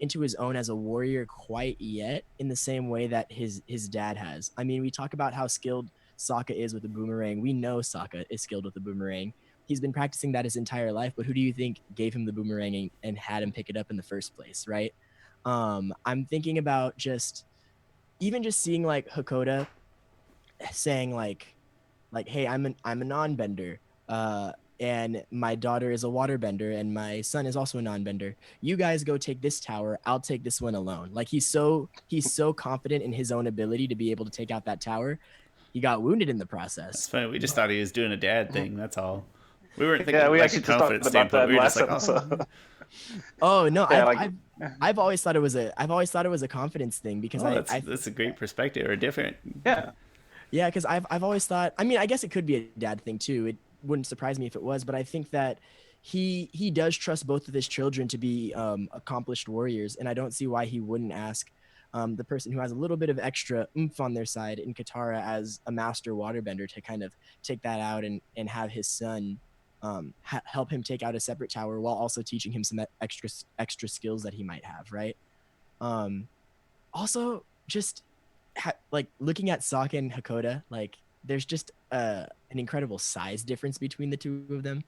into his own as a warrior quite yet in the same way that his dad has. I mean, we talk about how skilled Sokka is with the boomerang. We know Sokka is skilled with the boomerang. He's been practicing that his entire life, but who do you think gave him the boomerang and had him pick it up in the first place, right? I'm thinking about just seeing like Hakoda saying like, hey, I'm a nonbender, and my daughter is a waterbender, and my son is also a nonbender. You guys go take this tower. I'll take this one alone. Like he's so confident in his own ability to be able to take out that tower. He got wounded in the process. It's funny. We just thought he was doing a dad thing. That's all. We weren't thinking. Yeah, we like actually a just talked confidence about that standpoint. We were last just like, episode. Oh no, Yeah, I've always thought it was a confidence thing because that's a great perspective or different. Yeah, because I've always thought. I mean, I guess it could be a dad thing too. It wouldn't surprise me if it was, but I think that he does trust both of his children to be accomplished warriors, and I don't see why he wouldn't ask the person who has a little bit of extra oomph on their side in Katara as a master waterbender to kind of take that out and have his son help him take out a separate tower while also teaching him some extra skills that he might have, right? Also, just like looking at Sokka and Hakoda, like there's just an incredible size difference between the two of them.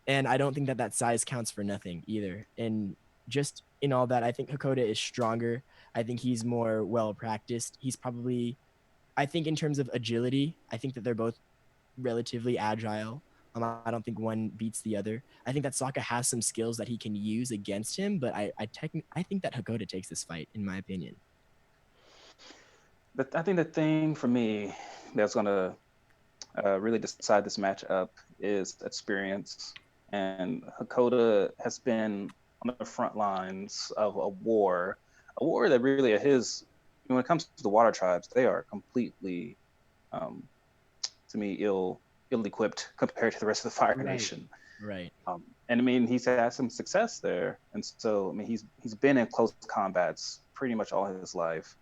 And I don't think that size counts for nothing either. And just in all that, I think Hakoda is stronger. I think he's more well practiced. He's probably, I think in terms of agility, I think that they're both relatively agile. I don't think one beats the other. I think that Sokka has some skills that he can use against him, but I think that Hakoda takes this fight, in my opinion. I think the thing for me that's going to really decide this matchup is experience. And Hakoda has been on the front lines of a war that really when it comes to the water tribes, they are completely, to me, ill-equipped compared to the rest of the Fire Nation. Right. And I mean, he's had some success there. And so, I mean, he's been in close combats pretty much all his life.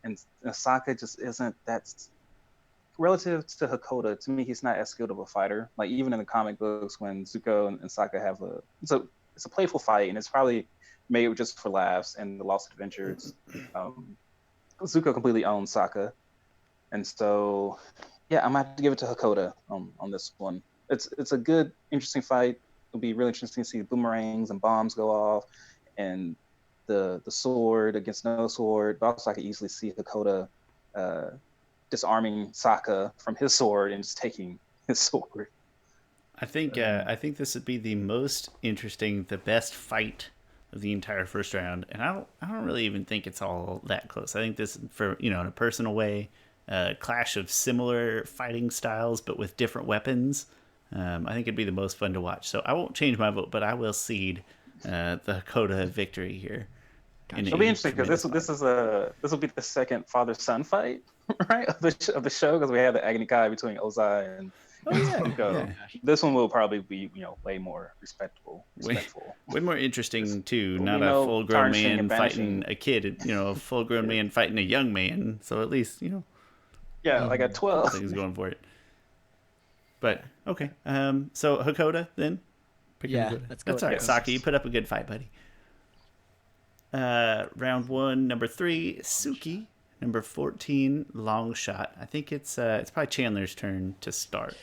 And Sokka just isn't that relative to Hakoda. To me, he's not as skilled of a fighter. Like even in the comic books, when Zuko and Sokka have it's a playful fight, and it's probably made just for laughs. And the Lost Adventures, Zuko completely owns Sokka, and so yeah, I'm gonna have to give it to Hakoda on this one. It's a good, interesting fight. It'll be really interesting to see boomerangs and bombs go off, and the sword against no sword. But also, I could easily see Hakoda disarming Sokka from his sword and just taking his sword. I think this would be the most interesting, the best fight of the entire first round, and I don't really even think it's all that close. I think this, for in a personal way, clash of similar fighting styles but with different weapons. I think it'd be the most fun to watch. So I won't change my vote, but I will cede the Hakoda victory here. It'll be interesting because this will be the second father-son fight, right, of the show, because we had the Agni Kai between Ozai and Zuko. Yeah. This one will probably be way more respectful. Way more interesting too. Not a full-grown man fighting a kid. A full-grown man fighting a young man. So at least Yeah, like at 12. Things going for it. But okay, so Hakoda then. Let's go. That's all right, Saki. You put up a good fight, buddy. Round 1, number 3, Suki. Number 14, Long Shot. I think it's probably Chandler's turn to start.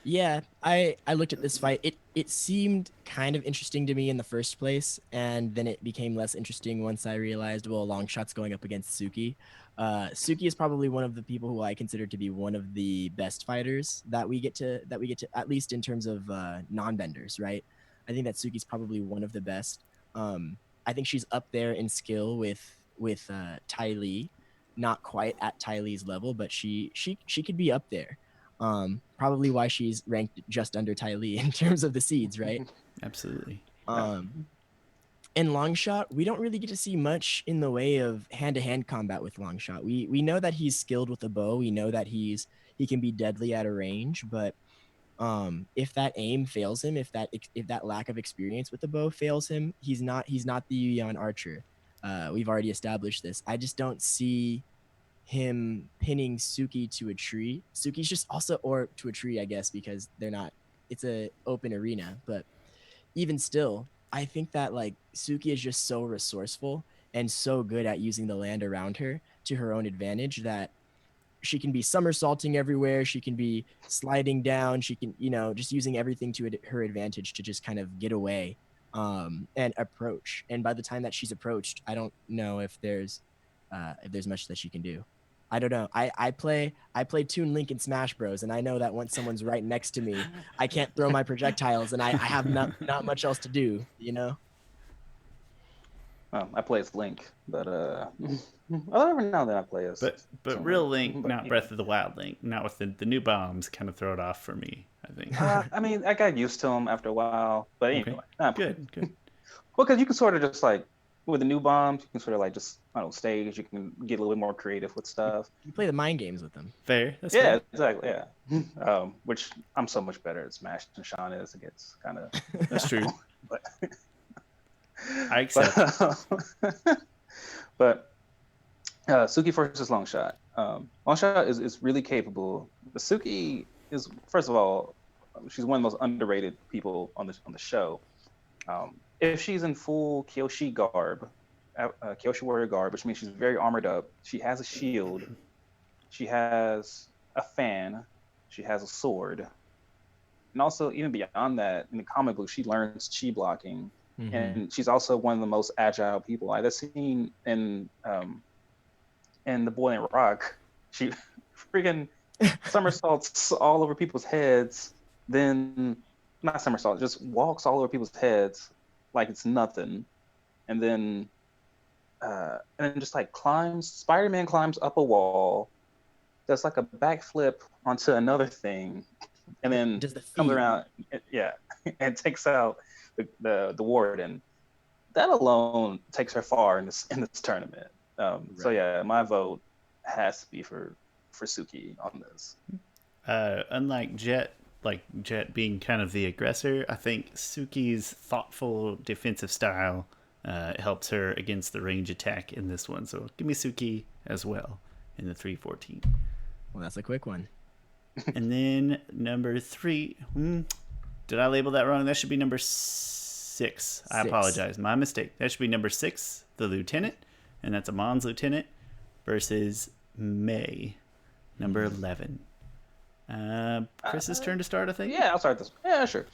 Yeah, I looked at this fight. It seemed kind of interesting to me in the first place, and then it became less interesting once I realized, well, Longshot's going up against Suki. Suki is probably one of the people who I consider to be one of the best fighters that we get to at least in terms of non-benders, right? I think that Suki's probably one of the best. I think she's up there in skill with Ty Lee, not quite at Ty Lee's level, but she could be up there. Probably why she's ranked just under Ty Lee in terms of the seeds, right? Absolutely. Um, in Longshot, we don't really get to see much in the way of hand-to-hand combat with Longshot. We know that he's skilled with a bow. We know that he can be deadly at a range, but if that aim fails him, if that lack of experience with the bow fails him, he's not the Yu archer. We've already established this. I just don't see him pinning Suki to a tree. Suki's just also, or to a tree, I guess, because they're not, it's a open arena. But even still, I think that like Suki is just so resourceful and so good at using the land around her to her own advantage that she can be somersaulting everywhere. She can be sliding down. She can, just using everything to her advantage to just kind of get away and approach. And by the time that she's approached, I don't know if there's much that she can do. I don't know. I play Toon Link in Smash Bros, and I know that once someone's right next to me, I can't throw my projectiles, and I have not much else to do. Well, I play as Link, but every now and then I play as. But real Link, not Breath of the Wild Link, not with the new bombs, kind of throw it off for me. I think. I mean, I got used to them after a while, but anyway, good. Well, because you can sort of just like with the new bombs, you can sort of like just on stage, you can get a little bit more creative with stuff. You play the mind games with them. Fair. That's yeah, fair. exactly. Yeah. Which I'm so much better at Smash than Shawn is. It gets kind of. That's true. But I accept. But Suki versus Longshot. Longshot is really capable. But Suki is, first of all, she's one of the most underrated people on the show. If she's in full Kyoshi garb, Kyoshi warrior garb, which means she's very armored up, she has a shield, she has a fan, she has a sword, and also even beyond that, in the comic book, she learns chi blocking, and she's also one of the most agile people. I've seen in The Boy in Rock, she freaking somersaults all over people's heads, then not somersault, just walks all over people's heads like it's nothing, and then just like Spider-Man climbs up a wall, does like a backflip onto another thing, and then comes around, and takes out the warden. That alone takes her far in this tournament. Right. So yeah, my vote has to be for Suki on this. Unlike Jet being kind of the aggressor, I think Suki's thoughtful defensive style helps her against the range attack in this one. So give me Suki as well in the 314. Well, that's a quick one. And then number 3. Did I label that wrong? That should be number 6. I apologize. My mistake. That should be number 6, the Lieutenant. And that's Amon's Lieutenant versus May, number 11. Chris's turn to start, I think. Yeah, I'll start this. Yeah, sure.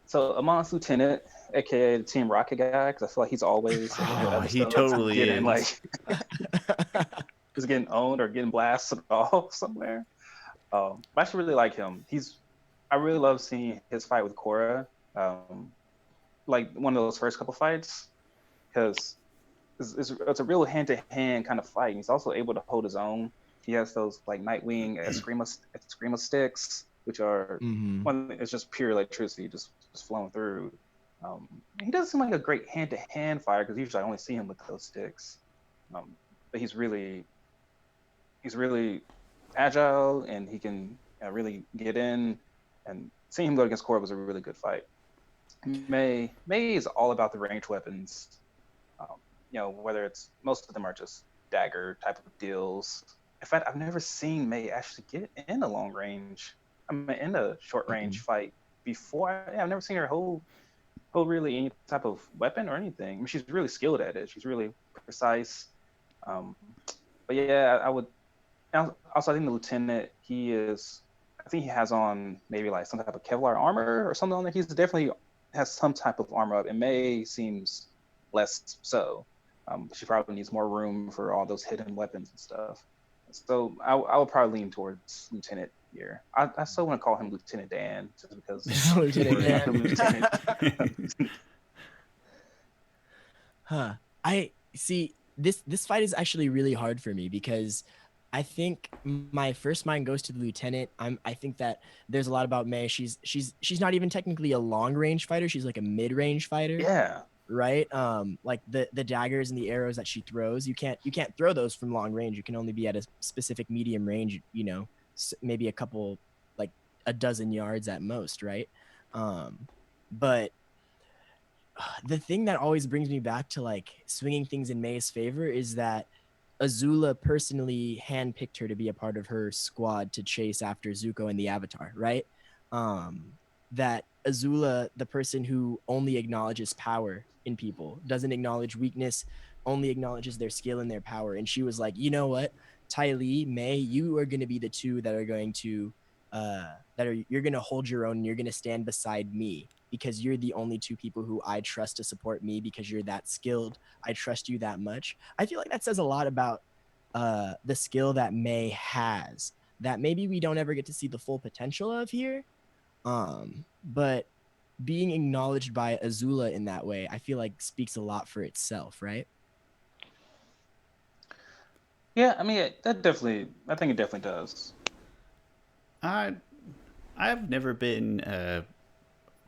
So Amon's Lieutenant, aka the Team Rocket guy, because I feel like he's always. He totally is. Like, he's getting owned or getting blasted off somewhere. I actually really like him. I really love seeing his fight with Korra. Like one of those first couple fights, because it's a real hand-to-hand kind of fight. He's also able to hold his own. He has those like Nightwing Eskrima sticks, which are it's just pure electricity just flowing through. He doesn't seem like a great hand-to-hand fighter because usually I only see him with those sticks. But he's really agile, and he can really get in. And seeing him go against Korra was a really good fight. May is all about the ranged weapons. Whether it's, most of them are just dagger type of deals. In fact, I've never seen May actually get in a long range. In a short range fight before. I've never seen her hold really any type of weapon or anything. I mean, she's really skilled at it. She's really precise. But yeah, I would. Also, I think the Lieutenant, he is I think he has on maybe like some type of Kevlar armor or something on there. He's definitely has some type of armor up, and May seems less so. She probably needs more room for all those hidden weapons and stuff. So I would probably lean towards Lieutenant here. I still want to call him Lieutenant Dan just because Lieutenant Dan. Lieutenant. Huh. I see this fight is actually really hard for me because I think my first mind goes to the lieutenant. I think that there's a lot about May. She's not even technically a long range fighter. She's like a mid range fighter. Yeah. Right. Like the daggers and the arrows that she throws, you can't throw those from long range. You can only be at a specific medium range. You know, maybe a couple, like a dozen yards at most. Right. But the thing that always brings me back to like swinging things in May's favor is that Azula personally handpicked her to be a part of her squad to chase after Zuko and the Avatar, right? That Azula, the person who only acknowledges power in people, doesn't acknowledge weakness, only acknowledges their skill and their power. And she was like, you know what, Ty Lee, May, you are going to be the two that are going to, you're going to hold your own and you're going to stand beside me because you're the only two people who I trust to support me because you're that skilled. I trust you that much. I feel like that says a lot about the skill that May has that maybe we don't ever get to see the full potential of here. But being acknowledged by Azula in that way, I feel like speaks a lot for itself, right? Yeah, I mean, I think it definitely does. I've never been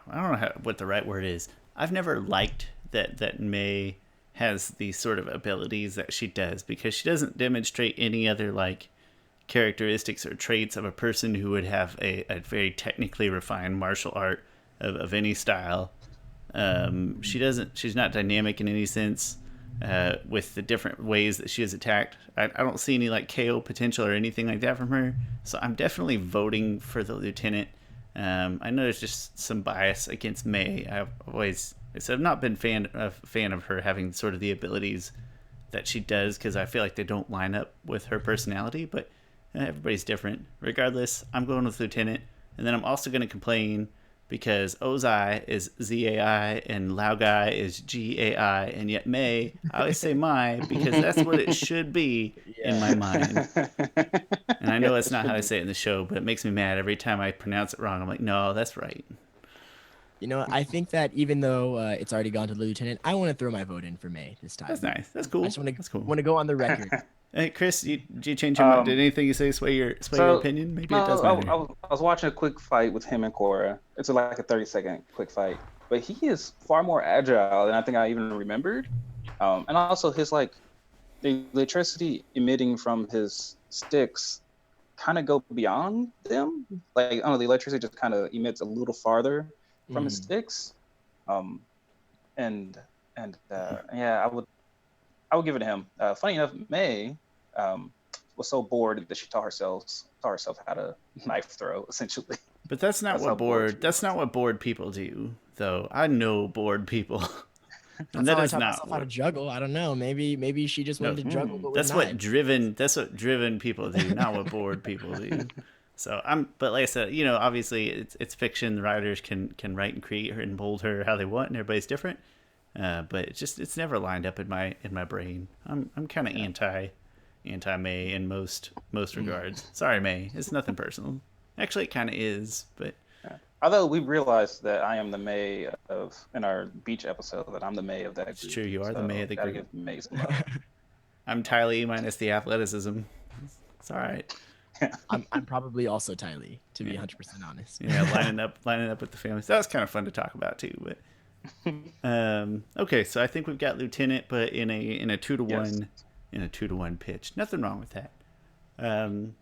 I don't know what the right word is. I've never liked that May has these sort of abilities that she does because she doesn't demonstrate any other like characteristics or traits of a person who would have a very technically refined martial art of any style. She's not dynamic in any sense with the different ways that she is attacked. I don't see any like KO potential or anything like that from her. So I'm definitely voting for the lieutenant. I know there's just some bias against May. I've not been a fan of her having sort of the abilities that she does because I feel like they don't line up with her personality, but everybody's different. Regardless, I'm going with Lieutenant, and then I'm also going to complain because Ozai is ZAI and Lao Guy is GAI, and yet May, I always say Mai because that's what it should be in my mind. And I know that's not how I say it in the show, but it makes me mad every time I pronounce it wrong. I'm like, no, that's right. You know, I think that even though it's already gone to the lieutenant, I want to throw my vote in for May this time. That's nice. That's cool. I just want to go on the record. Hey, Chris, did you change your mind? Did anything you say sway your opinion? Maybe it does matter. I was watching a quick fight with him and Korra. It's like a 30-second quick fight, but he is far more agile than I think I even remembered. And also his like the electricity emitting from his sticks kind of go beyond them. Like I don't know, the electricity just kind of emits a little farther from his sticks. Yeah, I would give it to him. Funny enough, May was so bored that she taught herself how to knife throw, essentially. But that's not what bored people do, though. I know bored people. And that is not how to juggle. I don't know. Maybe she just wanted to juggle. But that's what driven people do, not what bored people do. So but like I said, you know, obviously it's fiction. The writers can write and create her and mold her how they want, and everybody's different. But it's never lined up in my brain. I'm kind of anti May in most regards. Sorry, May. It's nothing personal. Actually, it kind of is, but. Although we realized that I am the May in our beach episode, that I'm the May of that group. It's true, you are the May of the group. Give May some love. I'm Ty Lee minus the athleticism. It's all right. I'm probably also Ty Lee, to be 100% honest. Yeah, lining up with the families. That was kind of fun to talk about too. But okay, so I think we've got Lieutenant, but in a 2-to-1 in a 2-to-1 pitch. Nothing wrong with that.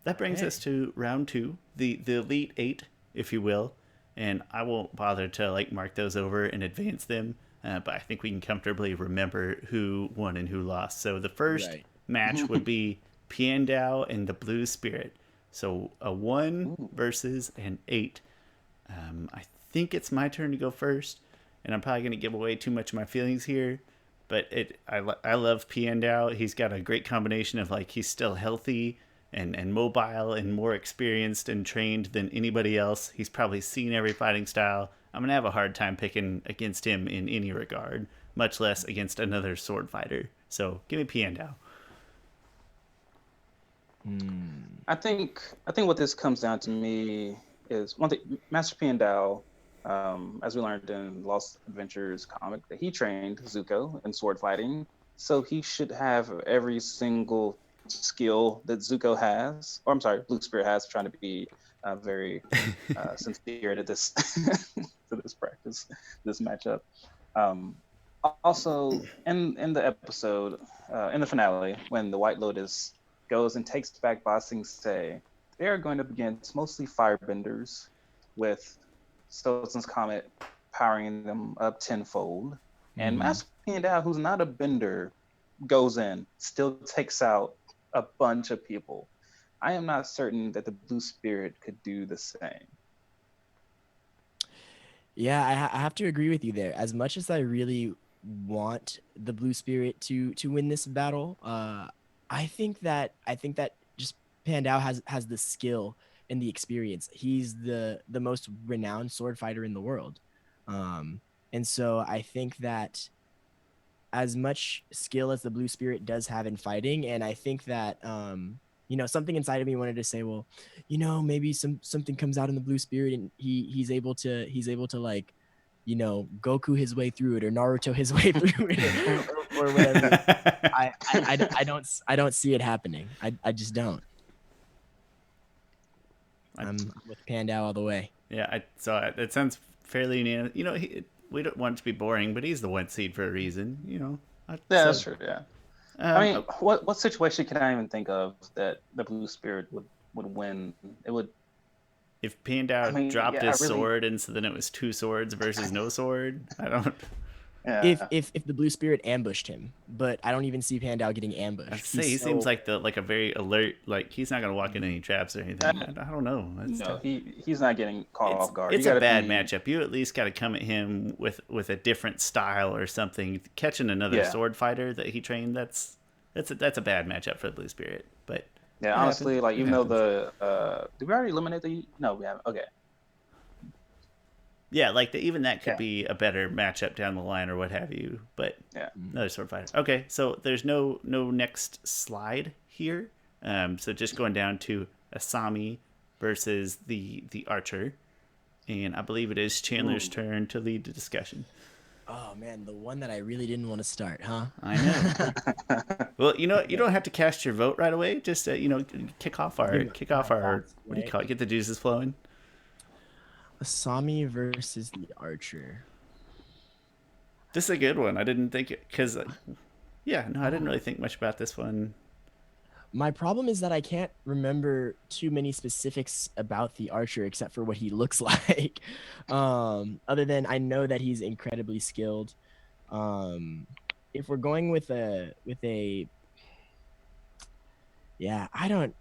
That brings us to round 2, the Elite 8, if you will. And I won't bother to like mark those over and advance them, but I think we can comfortably remember who won and who lost. So the first match would be Piandao and the Blue Spirit. So a 1 versus an 8. I think it's my turn to go first, and I'm probably going to give away too much of my feelings here. But I love Piandao. He's got a great combination of like he's still healthy, and mobile and more experienced and trained than anybody else. He's probably seen every fighting style. I'm going to have a hard time picking against him in any regard, much less against another sword fighter. So give me Piandao. I think what this comes down to me is one thing. Master Piandao, as we learned in Lost Adventures comic, that he trained Zuko in sword fighting, so he should have every single skill that Zuko has, or I'm sorry, Blue Spirit has, trying to be very sincere to this to this practice, this matchup. Um, Also, in the episode, in the finale, when the White Lotus goes and takes back Ba Sing Se, they are going up against mostly firebenders, with Stilton's Comet powering them up tenfold. And Master Piandao, who's not a bender, goes in, still takes out a bunch of people. I am not certain that the Blue Spirit could do the same. Yeah, I have to agree with you there. As much as I really want the Blue Spirit to win this battle, I think that just Pandao has the skill and the experience. He's the most renowned sword fighter in the world, and so I think that as much skill as the Blue Spirit does have in fighting, and I think that something inside of me wanted to say, well, maybe something comes out in the Blue Spirit and he's able to like, Goku his way through it, or Naruto his way through it, or whatever. I don't see it happening. I just don't. I'm with Pandao all the way. Yeah, so it sounds fairly unanimous. We don't want it to be boring, but he's the one seed for a reason. That's true. Yeah. I mean, what situation can I even think of that the Blue Spirit would win? It would. If Pandao dropped his sword, and so then it was two swords versus no sword. I don't. Yeah. If the Blue Spirit ambushed him, but I don't even see Pandao getting ambushed. He seems like a very alert. Like he's not gonna walk into any traps or anything. I don't know. No, he's not getting caught off guard. It's a bad matchup. You at least got to come at him with a different style or something. Catching another sword fighter that he trained, that's a bad matchup for the Blue Spirit. But yeah, honestly, like even though did we already eliminate the? No, we haven't. Okay. Yeah, like even that could be a better matchup down the line or what have you. But another sword fighter. Okay, so there's no next slide here. So just going down to Asami versus the archer, and I believe it is Chandler's turn to lead the discussion. Oh man, the one that I really didn't want to start, huh? I know. Well, you don't have to cast your vote right away. Just kick off our what do you call it? Get the juices flowing. Asami versus the archer. This is a good one. I didn't think it because, I didn't really think much about this one. My problem is that I can't remember too many specifics about the archer except for what he looks like. Other than I know that he's incredibly skilled. If we're going with a I don't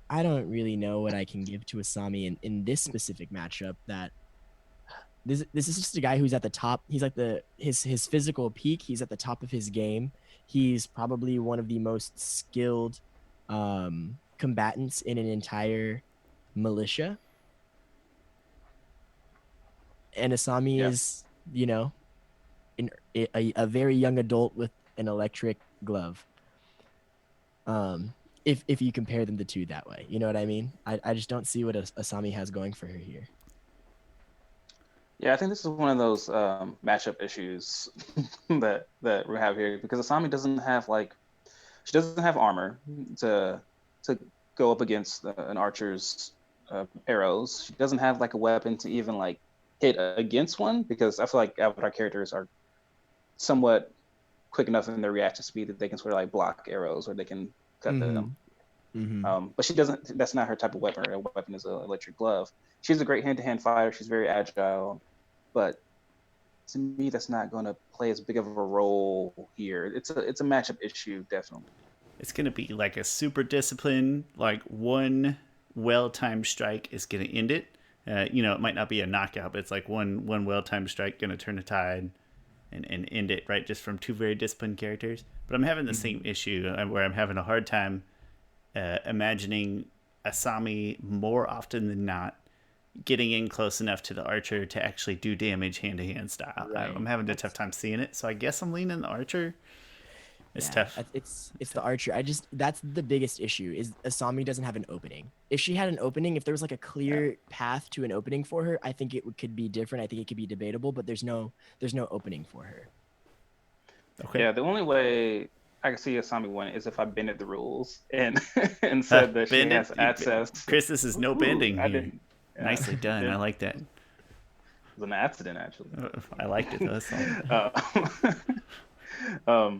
really know what I can give to Asami in this specific matchup. That this is just a guy who's at the top. He's like his physical peak. He's at the top of his game. He's probably one of the most skilled combatants in an entire militia. And Asami is, a very young adult with an electric glove. If you compare them the two that way, you know what I mean? I just don't see what Asami has going for her here. Yeah, I think this is one of those matchup issues that we have here, because Asami doesn't have she doesn't have armor to go up against an archer's arrows. She doesn't have a weapon to even hit against one, because I feel like Avatar characters are somewhat quick enough in their reaction speed that they can sort of block arrows, or they can cut them. Mm-hmm. But she doesn't. That's not her type of weapon. Her weapon is an electric glove. She's a great hand-to-hand fighter. She's very agile. But to me, that's not going to play as big of a role here. It's a matchup issue, definitely. It's going to be a super discipline, one well-timed strike is going to end it. It might not be a knockout, but it's one well-timed strike going to turn the tide and end it, right? Just from two very disciplined characters. But I'm having the same issue where I'm having a hard time imagining Asami more often than not getting in close enough to the archer to actually do damage hand-to-hand style. Right. I'm having a tough time seeing it, so I guess I'm leaning the archer. It's tough. It's the archer. That's the biggest issue is Asami doesn't have an opening. If she had an opening, if there was like a clear path to an opening for her, I think could be different. I think it could be debatable, but there's no opening for her. Okay. Yeah, the only way I can see Asami win is if I bended the rules and and said that she has access. Chris, this is no bending here. Yeah, Nicely done. I like that. It was an accident, actually. I liked it though.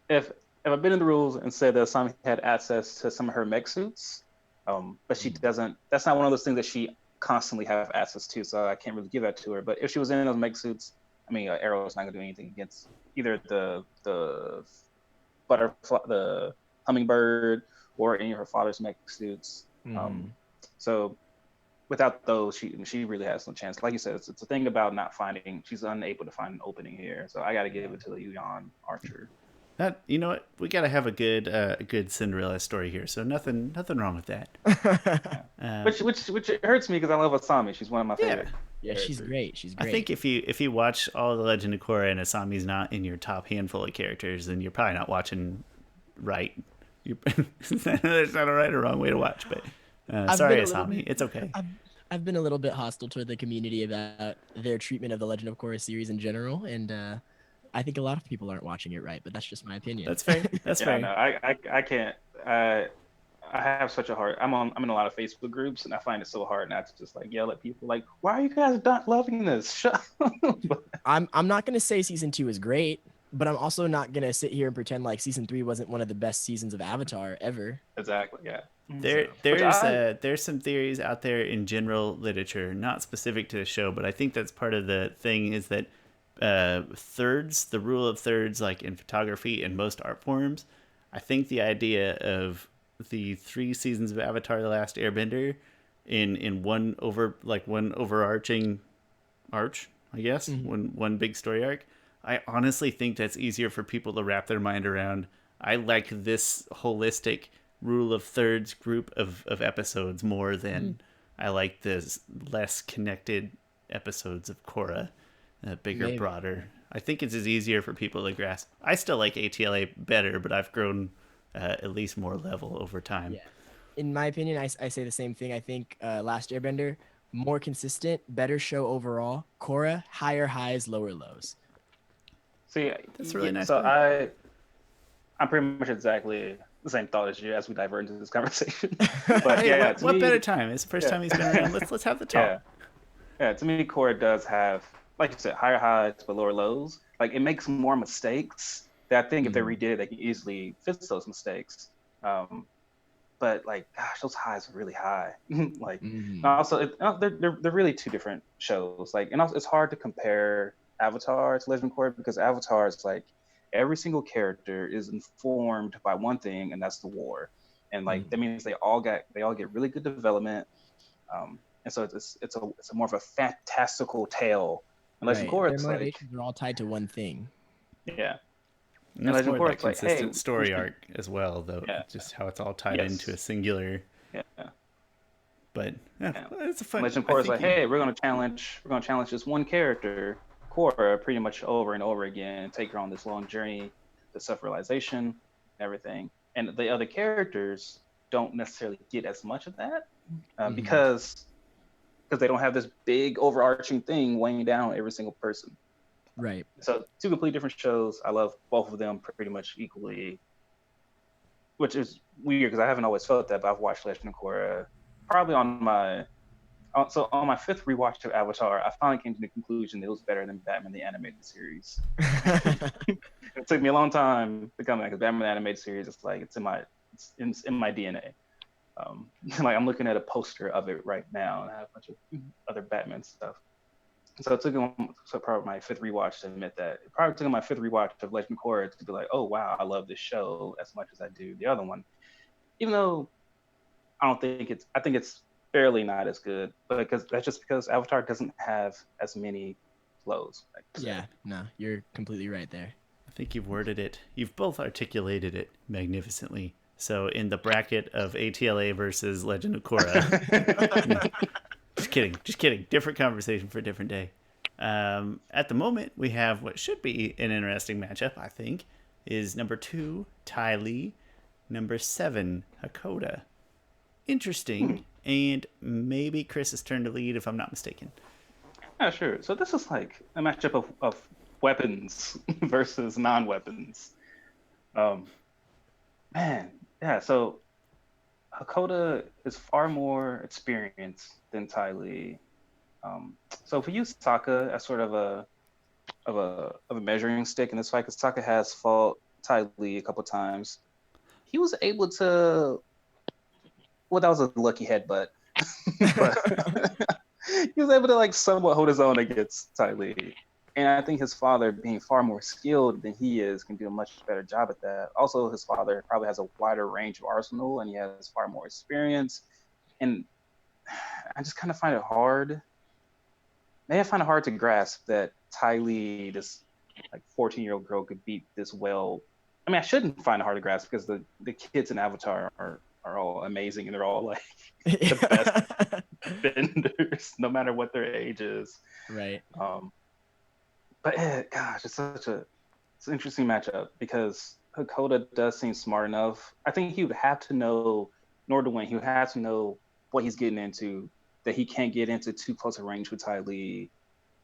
If I've been in the rules and said that Asami had access to some of her mech suits, but she doesn't. That's not one of those things that she constantly have access to, so I can't really give that to her. But if she was in those mech suits, I mean, Arrow's not gonna do anything against either the butterfly, the hummingbird, or any of her father's mech suits. So without those, she really has no chance. Like you said, it's a thing about not finding. She's unable to find an opening here, so I got to give it to the Yuan archer. You know what? We got to have a good Cinderella story here. So nothing wrong with that. Which hurts me because I love Asami. She's one of my favorite. Yeah, she's great. She's great. I think if you watch all the Legend of Korra and Asami's not in your top handful of characters, then you're probably not watching right. There's not a right or wrong way to watch, but sorry, Asami. It's okay. I've been a little bit hostile toward the community about their treatment of the Legend of Korra series in general, and I think a lot of people aren't watching it right, but that's just my opinion. That's fair. That's fair. No, I can't. I have such a hard. I'm in a lot of Facebook groups, and I find it so hard not to just like yell at people like, "Why are you guys not loving this?" Shut up. I'm not gonna say season 2 is great, but I'm also not gonna sit here and pretend like season 3 wasn't one of the best seasons of Avatar ever. Exactly. Yeah. There's some theories out there in general literature, not specific to the show, but I think that's part of the thing is that thirds, the rule of thirds, like in photography and most art forms, I think the idea of the 3 seasons of Avatar: The Last Airbender in one overarching arch, I guess, one big story arc. I honestly think that's easier for people to wrap their mind around. I like this holistic rule of thirds group of episodes more than I like the less connected episodes of Korra, bigger, broader. I think it's easier for people to grasp. I still like ATLA better, but I've grown at least more level over time. Yeah. In my opinion, I say the same thing. I think Last Airbender, more consistent, better show overall. Korra, higher highs, lower lows. See, that's really nice. So I'm pretty much exactly the same thought as you as we divert into this conversation. But hey, what better time? It's the first time he's been around. Let's have the talk. Yeah. To me, Korra does have, like you said, higher highs but lower lows. Like it makes more mistakes that I think if they redid it, they could easily fix those mistakes. But like, gosh, those highs are really high. Like, also, they're really 2 different shows. Like, and also, it's hard to compare Avatar to Legend of Korra because Avatar is like every single character is informed by one thing, and that's the war. And like that means they all get really good development. And so it's a more of a fantastical tale. And Legend of Korra, their motivations are all tied to one thing. Yeah. And that's more like consistent story arc as well, though. Yeah. Just how it's all tied into a singular. Yeah. But it's a fun. Legend of Korra is like, hey, we're gonna challenge this one character, Korra, pretty much over and over again, and take her on this long journey, the self-realization, everything. And the other characters don't necessarily get as much of that because they don't have this big overarching thing weighing down every single person. Right. So 2 completely different shows. I love both of them pretty much equally, which is weird because I haven't always felt that, but I've watched Legend of Korra probably on my 5th rewatch of Avatar. I finally came to the conclusion that it was better than Batman the Animated Series. It took me a long time to come back because Batman the Animated Series is like it's in my DNA. Like I'm looking at a poster of it right now, and I have a bunch of other Batman stuff. So it took probably my 5th rewatch to admit that. It probably took my 5th rewatch of Legend of Korra to be like, oh wow, I love this show as much as I do the other one. Even though I think it's fairly not as good, but that's just because Avatar doesn't have as many flows. Yeah, no, you're completely right there. I think you've both articulated it magnificently. So in the bracket of ATLA versus Legend of Korra. Just kidding. Different conversation for a different day. At the moment, we have what should be an interesting matchup, I think, is number 2, Ty Lee, number 7, Hakoda. Interesting, and maybe Chris's turn to lead if I'm not mistaken. Yeah, sure. So this is like a matchup of weapons versus non-weapons. Man, yeah, so Hakoda is far more experienced than Ty Lee. So if we use Sokka as sort of a measuring stick in this fight, because Sokka has fought Ty Lee a couple times, he was able to. Well, that was a lucky headbutt, but he was able to like somewhat hold his own against Ty Lee. And I think his father, being far more skilled than he is, can do a much better job at that. Also, his father probably has a wider range of arsenal, and he has far more experience. And I just kind of find it hard. Maybe I find it hard to grasp that Ty Lee, this like 14-year-old girl, could beat this well. I mean, I shouldn't find it hard to grasp because the kids in Avatar are all amazing and they're all like the best benders, no matter what their age is. Right. But gosh, it's an interesting matchup because Hakoda does seem smart enough. I think he would have to know, in order to win, he would have to know what he's getting into, that he can't get into too close a range with Ty Lee.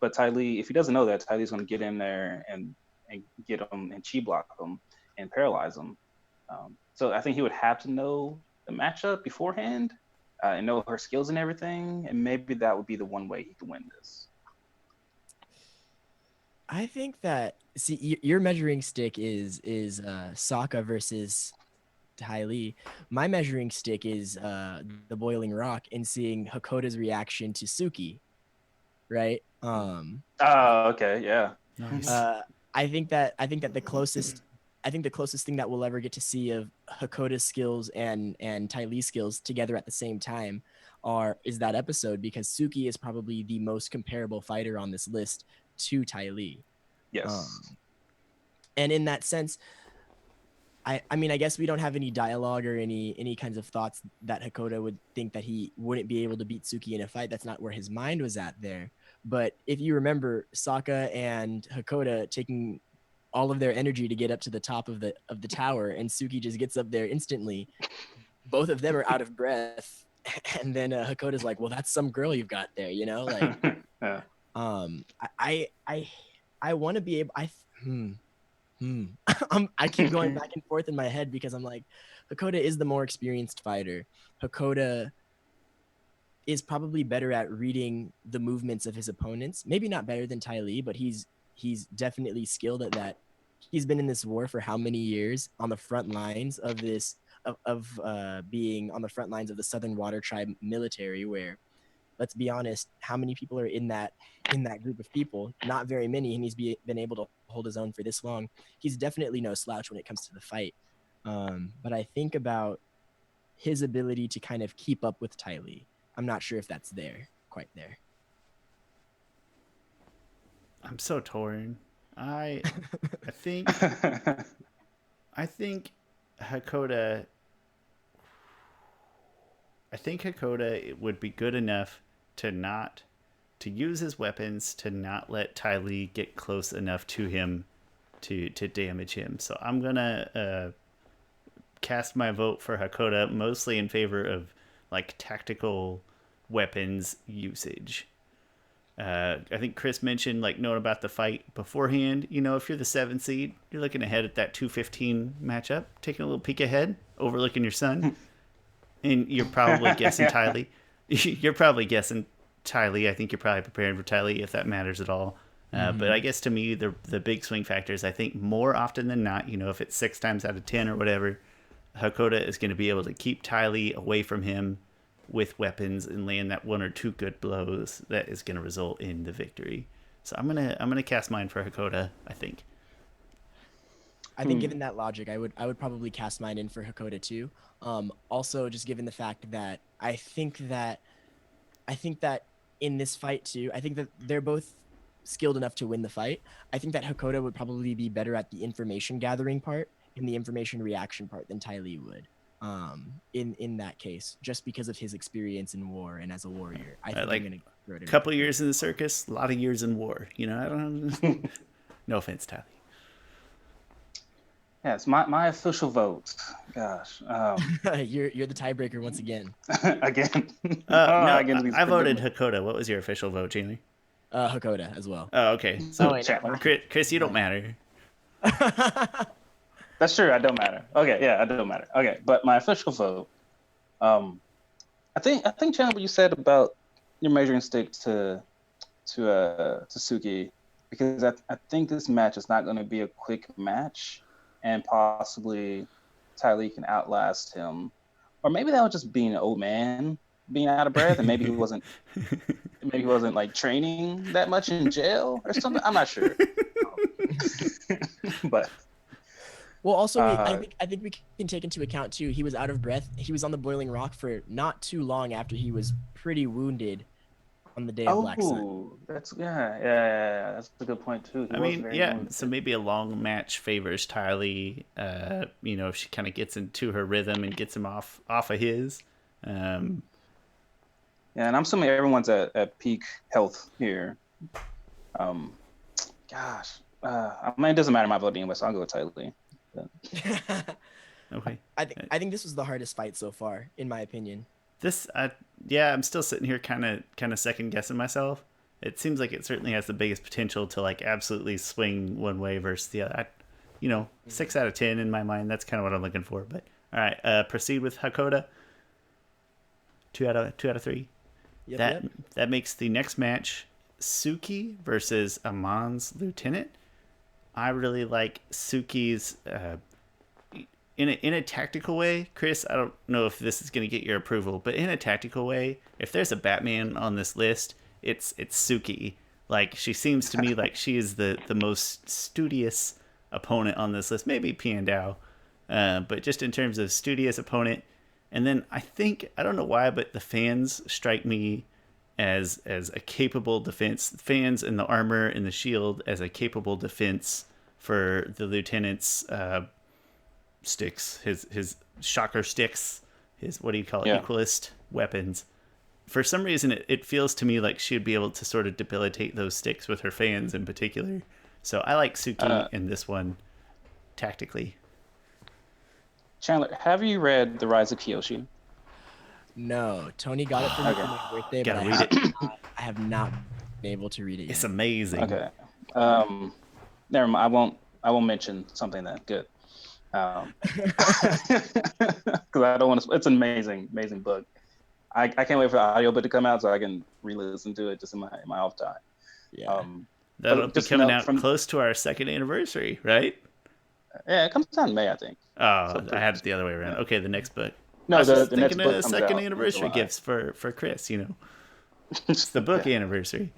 But Ty Lee, if he doesn't know that, Ty Lee's going to get in there and get him and chi block him and paralyze him. So I think he would have to know the matchup beforehand and know her skills and everything. And maybe that would be the one way he could win this. I think that, see, your measuring stick is Sokka versus Ty Lee. My measuring stick is the Boiling Rock and seeing Hakoda's reaction to Suki, right? Oh, okay, yeah. Nice. I think that the closest thing that we'll ever get to see of Hakoda's skills and Ty Lee's skills together at the same time is that episode, because Suki is probably the most comparable fighter on this list to Ty Lee. Yes. And in that sense, I mean, I guess we don't have any dialogue or any kinds of thoughts that Hakoda would think that he wouldn't be able to beat Suki in a fight. That's not where his mind was at there. But if you remember, Sokka and Hakoda taking all of their energy to get up to the top of the tower, and Suki just gets up there instantly. Both of them are out of breath, and then Hakoda's like, "Well, that's some girl you've got there," you know, like. Yeah. I want to be able. I keep going back and forth in my head because I'm like, Hakoda is the more experienced fighter. Hakoda is probably better at reading the movements of his opponents. Maybe not better than Ty Lee, but he's definitely skilled at that. He's been in this war for how many years on the front lines of this being on the front lines of the Southern Water Tribe military, where, let's be honest, how many people are in that group of people? Not very many, and he's been able to hold his own for this long. He's definitely no slouch when it comes to the fight. But I think about his ability to kind of keep up with Ty Lee. I'm not sure if that's quite there. I'm so torn. I think Hakoda. I think Hakoda would be good enough to use his weapons to not let Ty Lee get close enough to him to damage him. So I'm gonna cast my vote for Hakoda, mostly in favor of like tactical weapons usage. I think Chris mentioned like knowing about the fight beforehand. You know, if you're the 7th seed, you're looking ahead at that 2:15 matchup, taking a little peek ahead, overlooking your son, and you're probably guessing Ty Lee. You're probably guessing Ty Lee. I think you're probably preparing for Ty Lee, if that matters at all. But I guess to me, the big swing factors, I think more often than not, you know, if it's 6 times out of 10 or whatever, Hakoda is going to be able to keep Ty Lee away from him with weapons and land that 1 or 2 good blows that is going to result in the victory. So I'm gonna cast mine for Hakoda, I think. I think given that logic, I would probably cast mine in for Hakoda too. Also, just given the fact that I think that in this fight too, I think that they're both skilled enough to win the fight. I think that Hakoda would probably be better at the information gathering part and the information reaction part than Ty Lee would. in that case, just because of his experience in war and as a warrior. I think Like, I'm gonna throw it a couple years in the circus, a lot of years in war. You know, I don't know. No offense, Tally. Yes, my official vote. Gosh. You're the tiebreaker once again. Again. No, against these I voted predicaments. Hakoda. What was your official vote, Chandler? Hakoda as well. Oh, okay. So, wait, no. Chris, you don't matter. That's true. I don't matter. Okay, yeah, I don't matter. Okay, but my official vote. I think Chandler, what you said about your measuring stick to Suki, because I think this match is not going to be a quick match, and possibly Ty can outlast him, or maybe that was just being an old man, being out of breath, and maybe he wasn't like training that much in jail or something. I'm not sure, but. Well, also, I think we can take into account too. He was out of breath. He was on the boiling rock for not too long after he was pretty wounded on the day of Black Sun. That's that's a good point too. I mean, yeah. So maybe a long match favors Tylee. You know, if she kind of gets into her rhythm and gets him off of his. Yeah, and I'm assuming everyone's at peak health here. Gosh, I mean, it doesn't matter my vote anyway, so I'll go with Tylee. Okay. I think this was the hardest fight so far, in my opinion. I'm still sitting here kind of second guessing myself. It seems like it certainly has the biggest potential to like absolutely swing one way versus the other. 6 out of 10 in my mind. That's kind of what I'm looking for. But all right, proceed with Hakoda. 2 out of 3. Yep. That makes the next match Suki versus Amon's lieutenant. I really like Suki's in a tactical way. Chris, I don't know if this is going to get your approval, but in a tactical way, if there's a Batman on this list, it's Suki. Like, she seems to me like she is the most studious opponent on this list. Maybe Piandao, but just in terms of studious opponent. And then I don't know why, but the fans strike me as a capable defense. Fans in the armor and the shield as a capable defense for the lieutenant's sticks, his shocker sticks, his, what do you call it, equalist weapons. For some reason, it feels to me like she'd be able to sort of debilitate those sticks with her fans in particular. So I like Suki in this one tactically. Chandler, have you read The Rise of Kyoshi? No, Tony got it for me for my birthday, but I have not been able to read it yet. It's amazing. Okay. Never mind. I won't mention something that good. Because I don't want to. It's an amazing book. I can't wait for the audiobook to come out so I can re-listen to it just in my off time. Yeah. That'll be coming out close to our 2nd anniversary, right? Yeah, it comes out in May, I think. Oh, so I had it the other way around. Yeah. Okay, the next book. No, the next book comes 2nd out anniversary gifts for Chris, It's the book anniversary.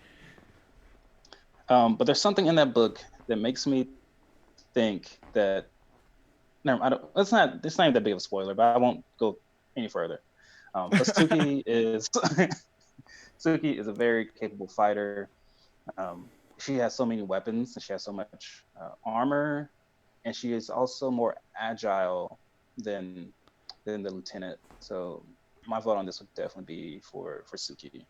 But there's something in that book that makes me think that. No, I don't. It's not even that big of a spoiler, but I won't go any further. But Suki is a very capable fighter. She has so many weapons and she has so much armor, and she is also more agile than the lieutenant. So my vote on this would definitely be for Suki.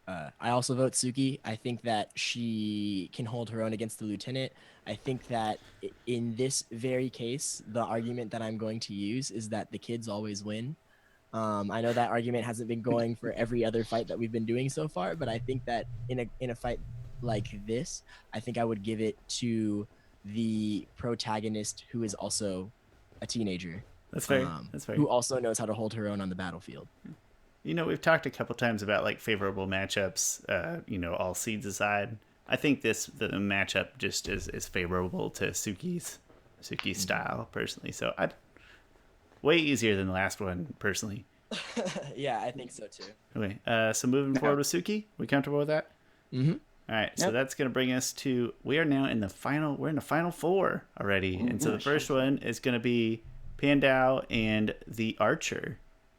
I also vote Suki. I think that she can hold her own against the lieutenant. I think that in this very case, the argument that I'm going to use is that the kids always win. I know that argument hasn't been going for every other fight that we've been doing so far, but I think that in a fight like this, I think I would give it to the protagonist who is also a teenager. That's fair. That's fair. Who also knows how to hold her own on the battlefield. We've talked a couple times about like favorable matchups, all seeds aside. I think the matchup just is favorable to Suki's style personally. So way easier than the last one personally. Yeah, I think so too. Okay. So moving forward with Suki, we comfortable with that? Mm-hmm. All right. Yep. So that's going to bring us to, we're in the final 4 already. And so the first one is going to be Piandao and the Archer.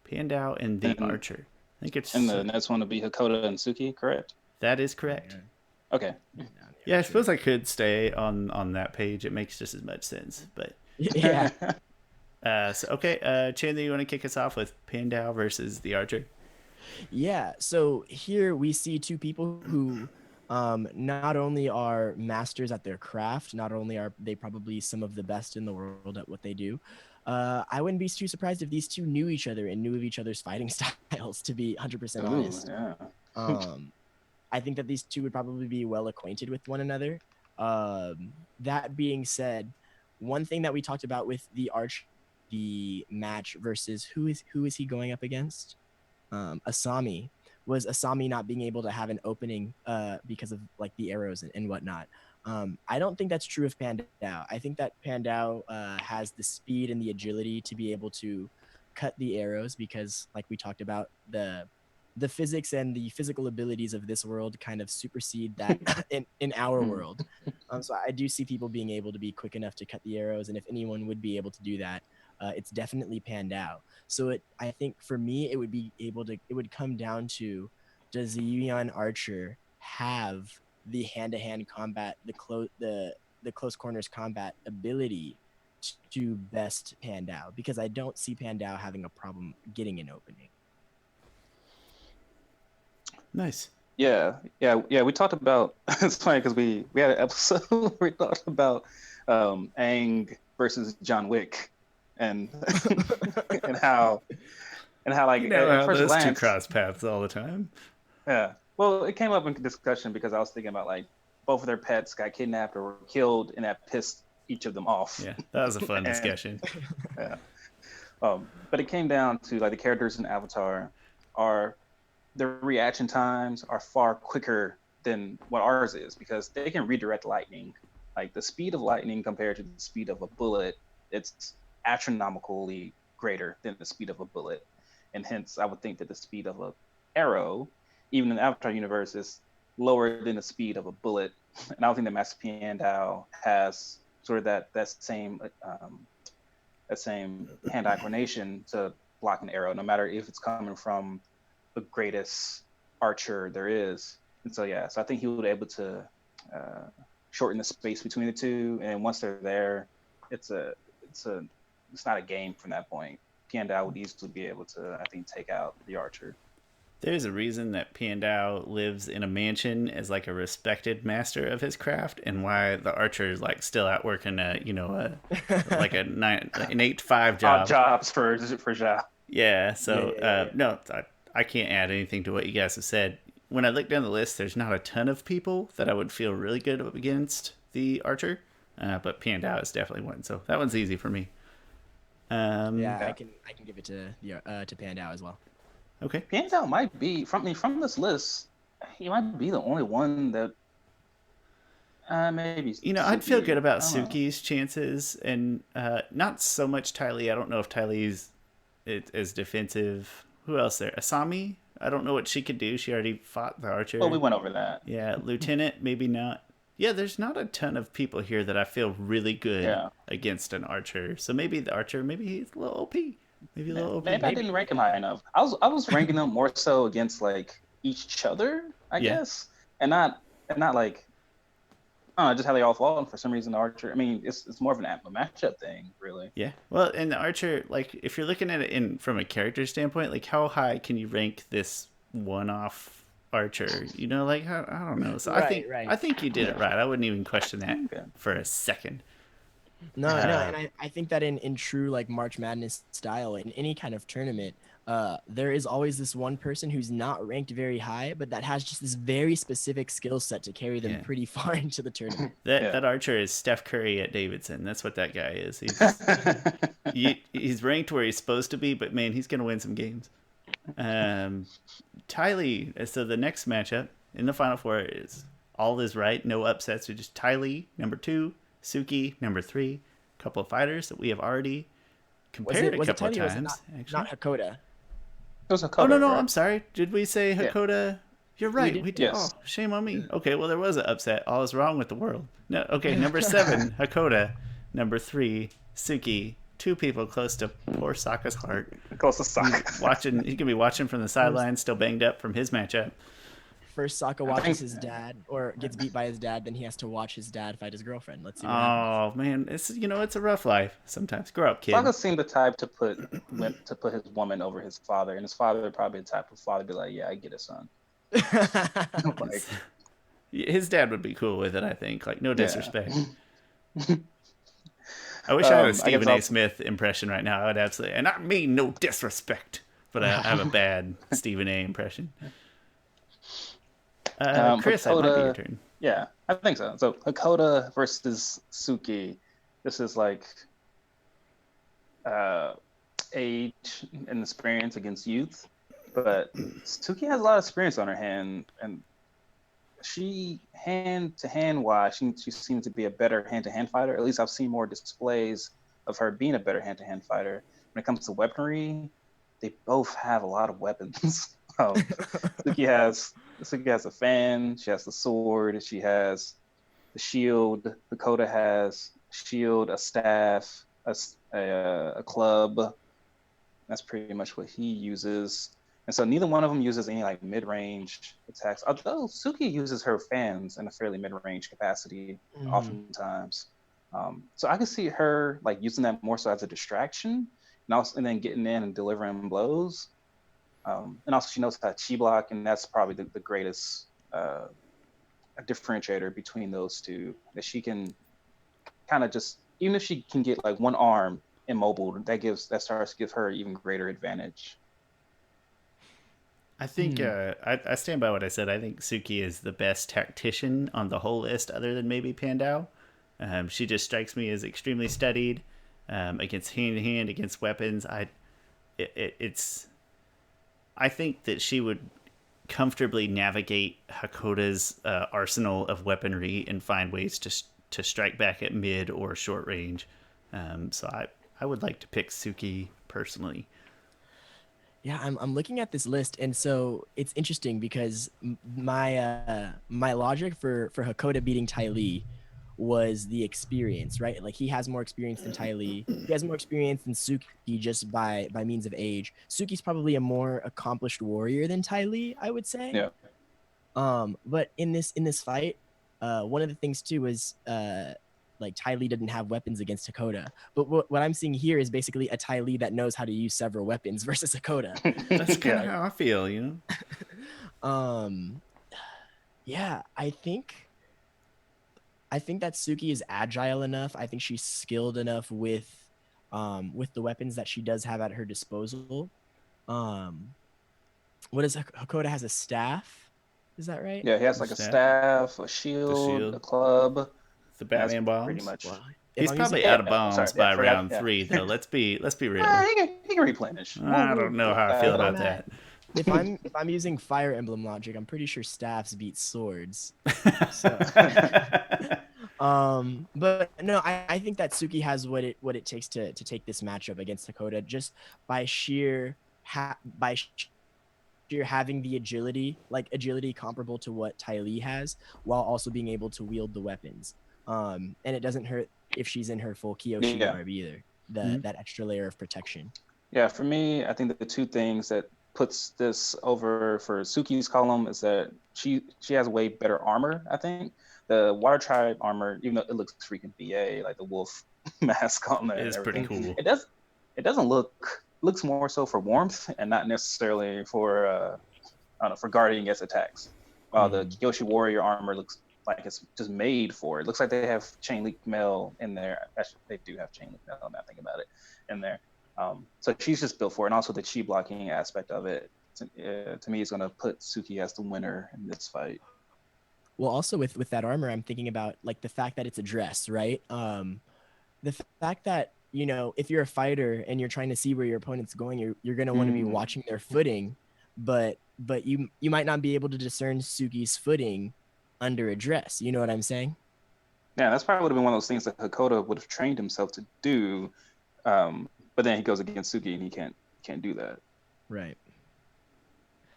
Piandao and the Archer. I think it's. And the next one will be Hakoda and Suki, correct? That is correct. Okay. Yeah, I suppose I could stay on that page. It makes just as much sense, but yeah. Chandler, you want to kick us off with Pandao versus the Archer? Yeah, so here we see two people who not only are masters at their craft, not only are they probably some of the best in the world at what they do. I wouldn't be too surprised if these two knew each other and knew of each other's fighting styles, to be 100% honest. Yeah. I think that these two would probably be well acquainted with one another. That being said, one thing that we talked about with the match versus who is he going up against? Asami was Asami not being able to have an opening because of like the arrows and whatnot. I don't think that's true of Pandao. I think that Pandao has the speed and the agility to be able to cut the arrows because, like we talked about, the physics and the physical abilities of this world kind of supersede that in our world. So I do see people being able to be quick enough to cut the arrows, and if anyone would be able to do that, it's definitely Pandao. So I think for me, it would come down to, does the Yuan Archer have the hand-to-hand combat, the close corners combat ability to best Pandao? Because I don't see Pandao having a problem getting an opening. Nice. Yeah. We talked about. It's funny because we had an episode where we talked about Aang versus John Wick, and and how like how first those two glance, cross paths all the time. Yeah. Well, it came up in discussion because I was thinking about like both of their pets got kidnapped or were killed, and that pissed each of them off. Yeah, that was a fun discussion. Yeah. But it came down to like the characters in Avatar are their reaction times are far quicker than what ours is because they can redirect lightning. Like the speed of lightning compared to the speed of a bullet, it's astronomically greater than the speed of a bullet. And hence I would think that the speed of an arrow, even in the Avatar universe, is lower than the speed of a bullet. And I don't think that Master Pandao has sort of that same hand-eye coordination to block an arrow, no matter if it's coming from the greatest archer there is. And so I think he would be able to shorten the space between the two, and once they're there, it's not a game from that point. Pandao would easily be able to, I think, take out the archer. There's a reason that Pandao lives in a mansion as like a respected master of his craft, and why the archer is like still out working an 8-to-5 job. Odd jobs for Zhao. Yeah. So no, I can't add anything to what you guys have said. When I look down the list, there's not a ton of people that I would feel really good up against the archer, but Pandao is definitely one. So that one's easy for me. I can give it to Pandao as well. Okay. Pandao might be from this list. He might be the only one that maybe. I'd feel good about Suki's chances, and not so much Ty Lee. I don't know if Ty Lee's is defensive. Who else there? Asami? I don't know what she could do. She already fought the archer. Well, we went over that. Yeah, Lieutenant, maybe not. Yeah, there's not a ton of people here that I feel really good against an archer. So maybe the archer, maybe he's a little OP. Maybe a little OP. Maybe I didn't rank him high enough. I was ranking them more so against like each other, I guess, and not like just how they all fall. And for some reason, the archer. I mean, it's more of a matchup thing, really. Yeah. Well, and the archer, like if you're looking at it from a character standpoint, like how high can you rank this one-off archer? Like I don't know. So I think you did it right. I wouldn't even question that for a second. No, and I think that in true like March Madness style, in any kind of tournament, there is always this one person who's not ranked very high, but that has just this very specific skill set to carry them pretty far into the tournament. That archer is Steph Curry at Davidson. That's what that guy is. He's ranked where he's supposed to be, but man, he's gonna win some games. Ty Lee. So the next matchup in the Final Four is all is right, no upsets. We just Ty Lee, number 2, Suki, number 3. A couple of fighters that we have already compared a couple of times. Not Hakoda. It was Hakoda. No, I'm sorry. Did we say Hakoda? Yeah. You're right. We did. Yes. Oh, shame on me. Okay, well there was an upset. All is wrong with the world. No. Okay, number 7, Hakoda. Number 3, Suki. 2 people close to poor Sokka's heart. Close to Sokka. He can be watching from the sidelines, still banged up from his matchup. first Sokka I watches think- his dad or gets beat by his dad, then he has to watch his dad fight his girlfriend. Let's see what Oh happens. man, it's it's a rough life sometimes. Grow up, kid. Sokka seemed the type to put his woman over his father, and his father probably the type of father to be like, yeah, I get it, son. Like, His dad would be cool with it, I think. Like, no disrespect. yeah. I wish I had a I guess Stephen A. I'll- Smith impression right now. I would absolutely, and I mean no disrespect, but I have a bad Stephen A. impression. Chris, it might be your turn. Yeah, I think so. So Hakoda versus Suki. This is like age and experience against youth, but Suki has a lot of experience on her hand, and she hand to hand wise, she seems to be a better hand to hand fighter. At least I've seen more displays of her being a better hand to hand fighter. When it comes to weaponry, they both have a lot of weapons. Suki has a fan, she has the sword, she has the shield. Dakota has a shield, a staff, a club. That's pretty much what he uses. And so neither one of them uses any like mid-range attacks. Although Suki uses her fans in a fairly mid-range capacity oftentimes. So I could see her like using that more so as a distraction, and then getting in and delivering blows. And also she knows how to chi block, and that's probably the greatest differentiator between those two. That she can kind of just, even if she can get like one arm immobile, that starts to give her even greater advantage. I think I stand by what I said. I think Suki is the best tactician on the whole list, other than maybe Pandao. She just strikes me as extremely studied against hand to hand, against weapons. I think that she would comfortably navigate Hakoda's arsenal of weaponry and find ways to strike back at mid or short range. So I would like to pick Suki personally. Yeah, I'm looking at this list, and so it's interesting because my logic for Hakoda beating Ty Lee was the experience, right? Like he has more experience than Ty Lee. He has more experience than Suki just by means of age. Suki's probably a more accomplished warrior than Ty Lee, I would say. Yeah. But in this fight, one of the things too is like Ty Lee didn't have weapons against Hakoda. But what I'm seeing here is basically a Ty Lee that knows how to use several weapons versus Hakoda. That's kind of how I feel, Yeah, I think that Suki is agile enough. I think she's skilled enough with the weapons that she does have at her disposal. What is Hakoda has a staff? Is that right? Yeah, he has like a staff, a shield, a club. The Batman bombs. Pretty much. Well, He's probably out of bombs by round 3, though. Let's be real. He can replenish. I don't know how I feel about that. If I'm using Fire Emblem logic, I'm pretty sure staffs beat swords. So. But no, I think that Suki has what it takes to take this matchup against Hakoda just by sheer having the agility comparable to what Ty Lee has, while also being able to wield the weapons. And it doesn't hurt if she's in her full Kyoshi garb either. That extra layer of protection. Yeah, for me, I think that the two things that puts this over for Suki's column is that she has way better armor. I think the Water Tribe armor, even though it looks freaking BA, like the wolf mask on there, it's pretty cool. It doesn't looks more so for warmth and not necessarily for for guarding against attacks. While the Kyoshi Warrior armor looks like it's just made for it. Looks like they have chain link mail in there. Actually, they do have chain link mail. Now I think about it in there. So she's just built for it, and also the chi blocking aspect of it. To me, is going to put Suki as the winner in this fight. Well, also with that armor, I'm thinking about like the fact that it's a dress, right? The fact that if you're a fighter and you're trying to see where your opponent's going, you're going to want to be watching their footing, but you might not be able to discern Suki's footing under a dress. You know what I'm saying? Yeah, that's probably would have been one of those things that Hakoda would have trained himself to do, but then he goes against Suki and he can't do that. Right.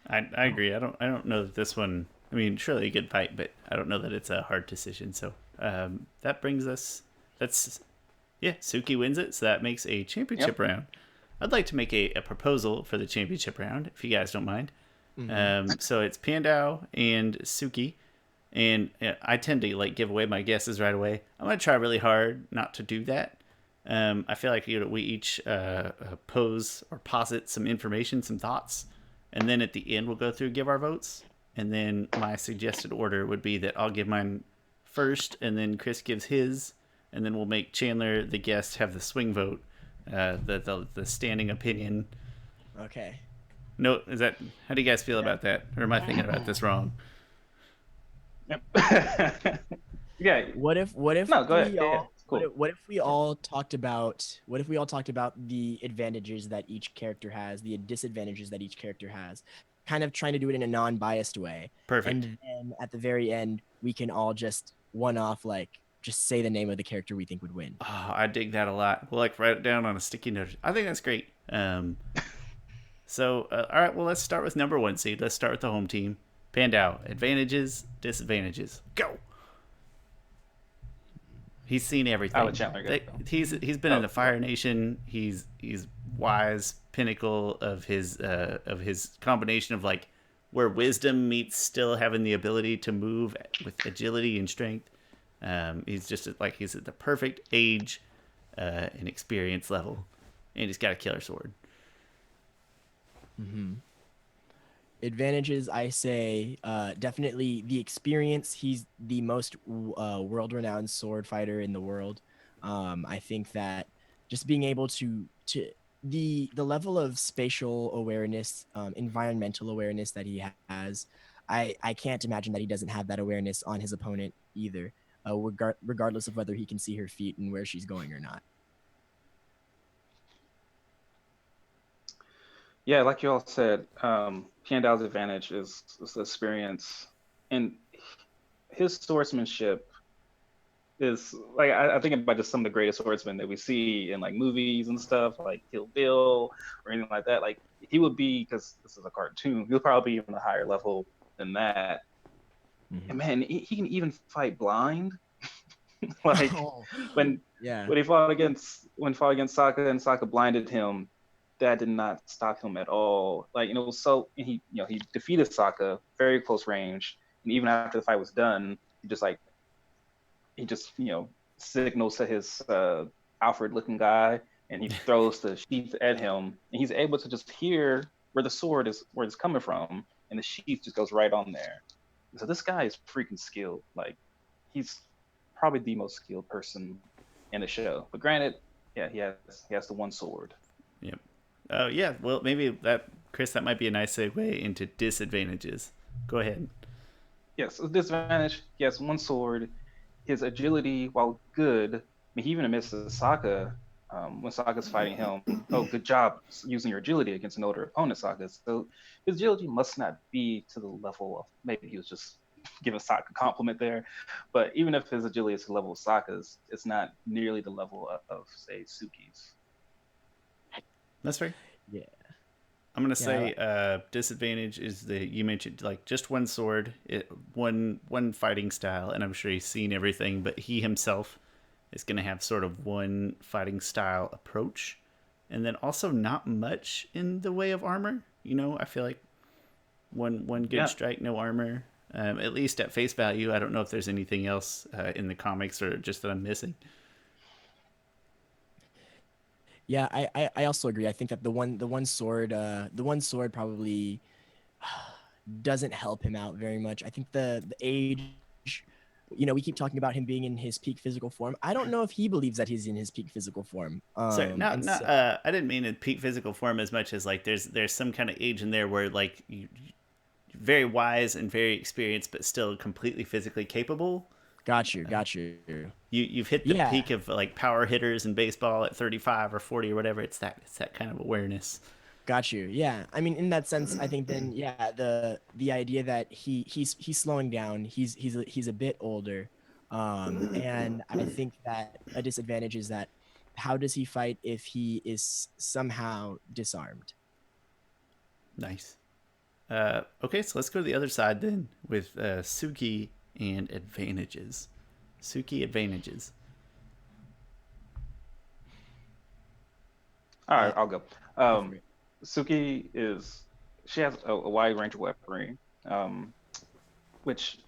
I agree. I don't know that this one. I mean, surely a good fight, but I don't know that it's a hard decision. So that brings us. Suki wins it, so that makes a championship round. I'd like to make a proposal for the championship round, if you guys don't mind. So it's Pandao and Suki. And I tend to like give away my guesses right away. I'm gonna try really hard not to do that. I feel like we each pose or posit some information, some thoughts, and then at the end we'll go through give our votes. And then my suggested order would be that I'll give mine first, and then Chris gives his, and then we'll make Chandler the guest have the swing vote, the standing opinion. Okay. No, is that how do you guys feel about that, or am I thinking about this wrong? Yeah. What if No, go ahead. all, Cool. what if we all talked about the advantages that each character has, the disadvantages that each character has, kind of trying to do it in a non-biased way. Perfect. And then at the very end, we can all just one-off just say the name of the character we think would win. Oh, I dig that a lot. We'll write it down on a sticky note. I think that's great. So, all right, well, let's start with number 1 seed. Let's start with the home team. Pandao, advantages, disadvantages. Go. He's seen everything. I'll let Chandler go. He's been in the Fire Nation. He's wise, pinnacle of his combination of where wisdom meets still having the ability to move with agility and strength. He's just he's at the perfect age and experience level, and he's got a killer sword. Advantages, I say definitely the experience. He's the most world-renowned sword fighter in the world. I think that just being able to the level of spatial awareness, environmental awareness that he has, I can't imagine that he doesn't have that awareness on his opponent either, regardless of whether he can see her feet and where she's going or not. Yeah, like you all said, Piandao's advantage is the experience, and his swordsmanship is I think about just some of the greatest swordsmen that we see in movies and stuff, like Kill Bill or anything like that. He would be, because this is a cartoon, he'll probably be even a higher level than that. And man, he can even fight blind. When he fought against Sokka and Sokka blinded him, that did not stop him at all. And he defeated Sokka very close range, and even after the fight was done, he just signals to his Alfred-looking guy, and he throws the sheath at him, and he's able to just hear where the sword is, where it's coming from, and the sheath just goes right on there. So this guy is freaking skilled. He's probably the most skilled person in the show. But granted, yeah, he has the one sword. Yep. Yeah, well, maybe Chris, that might be a nice segue into disadvantages. Go ahead. Yes, disadvantage. He has one sword. His agility, while good, he even admits to Sokka when Sokka's fighting him. Oh, good job using your agility against an older opponent, Sokka. So his agility must not be to the level of, maybe he was just giving Sokka a compliment there. But even if his agility is to the level of Sokka's, it's not nearly the level of say, Suki's. That's fair. Yeah. I'm gonna say disadvantage is you mentioned just one sword, one fighting style, and I'm sure he's seen everything, but he himself is gonna have sort of one fighting style approach, and then also not much in the way of armor. I feel like one good strike, no armor. At least at face value. I don't know if there's anything else in the comics or just that I'm missing. Yeah, I also agree. I think that the one sword probably doesn't help him out very much. I think the age, we keep talking about him being in his peak physical form. I don't know if he believes that he's in his peak physical form. Sorry, I didn't mean in peak physical form as much as there's some kind of age in there where you very wise and very experienced, but still completely physically capable. Got you. You've hit the peak of power hitters in baseball at 35 or 40 or whatever. It's that kind of awareness. Got you. Yeah. I mean, in that sense, I think then the idea that he's slowing down. He's a bit older, and I think that a disadvantage is that how does he fight if he is somehow disarmed? Nice. Okay, so let's go to the other side then with Suki and advantages. Suki advantages. All right, I'll go. Suki is she has a wide range of weaponry, which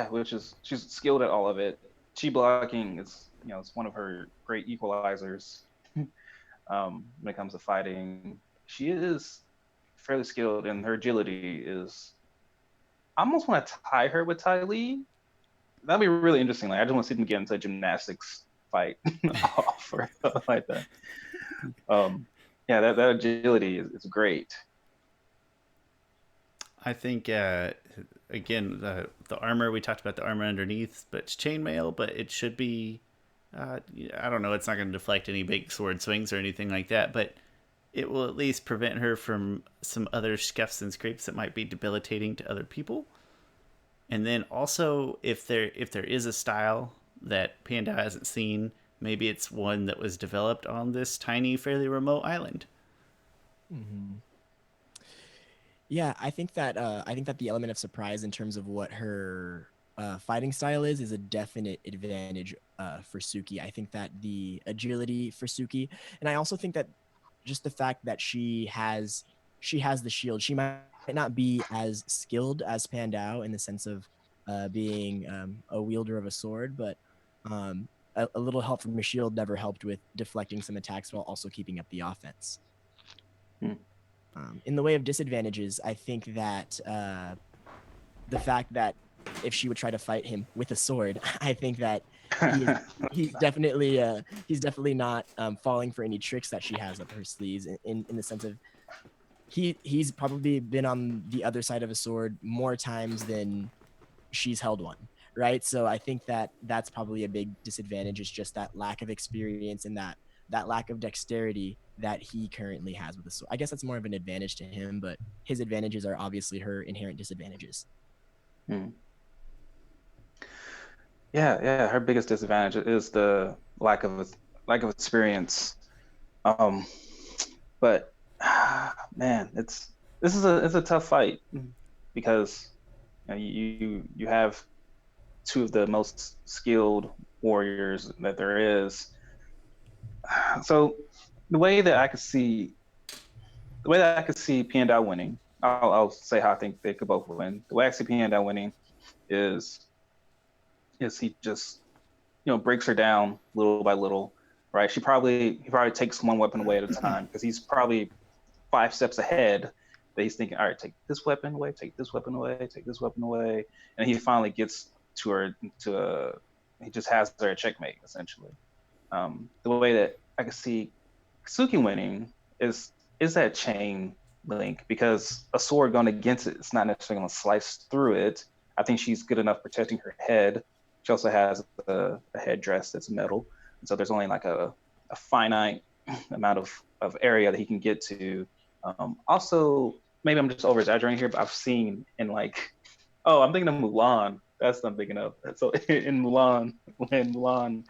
which is she's skilled at all of it. Chi blocking is it's one of her great equalizers. When it comes to fighting, she is fairly skilled, and her agility is. I almost want to tie her with Ty Lee. That'd be really interesting. Like I just want to see them get into a gymnastics fight off or something like that. That agility is great. I think again the armor, we talked about the armor underneath, but it's chainmail, but it should be I don't know, it's not going to deflect any big sword swings or anything like that, but it will at least prevent her from some other scuffs and scrapes that might be debilitating to other people. And then also, if there is a style that Panda hasn't seen, maybe it's one that was developed on this tiny, fairly remote island. Mm-hmm. Yeah, I think that the element of surprise in terms of what her fighting style is a definite advantage for Suki. I think that the agility for Suki, and I also think that just the fact that she has the shield, she might not be as skilled as Pandao in the sense of being a wielder of a sword, but a little help from her shield never helped with deflecting some attacks while also keeping up the offense. In the way of disadvantages, I think that the fact that if she would try to fight him with a sword, I think that he's definitely not falling for any tricks that she has up her sleeves in the sense of he's probably been on the other side of a sword more times than she's held one, right? So I think that that's probably a big disadvantage, is just that lack of experience and that lack of dexterity that he currently has with the sword. I guess that's more of an advantage to him, but his advantages are obviously her inherent disadvantages. Yeah, her biggest disadvantage is the lack of experience. But man, it's a tough fight because you have two of the most skilled warriors that there is. So the way that I could see Piandao winning, I'll say how I think they could both win. The way I see Piandao winning is he just breaks her down little by little, right? He probably takes one weapon away at a time because he's probably 5 steps ahead. That he's thinking, all right, take this weapon away, take this weapon away, take this weapon away, and he finally gets to her he just has her a checkmate essentially. The way that I could see Suki winning is that chain link, because a sword going against it, it's not necessarily going to slice through it. I think she's good enough protecting her head. She also has a headdress that's metal, and so there's only like a finite amount of area that he can get to. Also, maybe I'm just over exaggerating here, but I've seen in I'm thinking of Mulan. That's what I'm thinking of. So in Mulan, when Mulan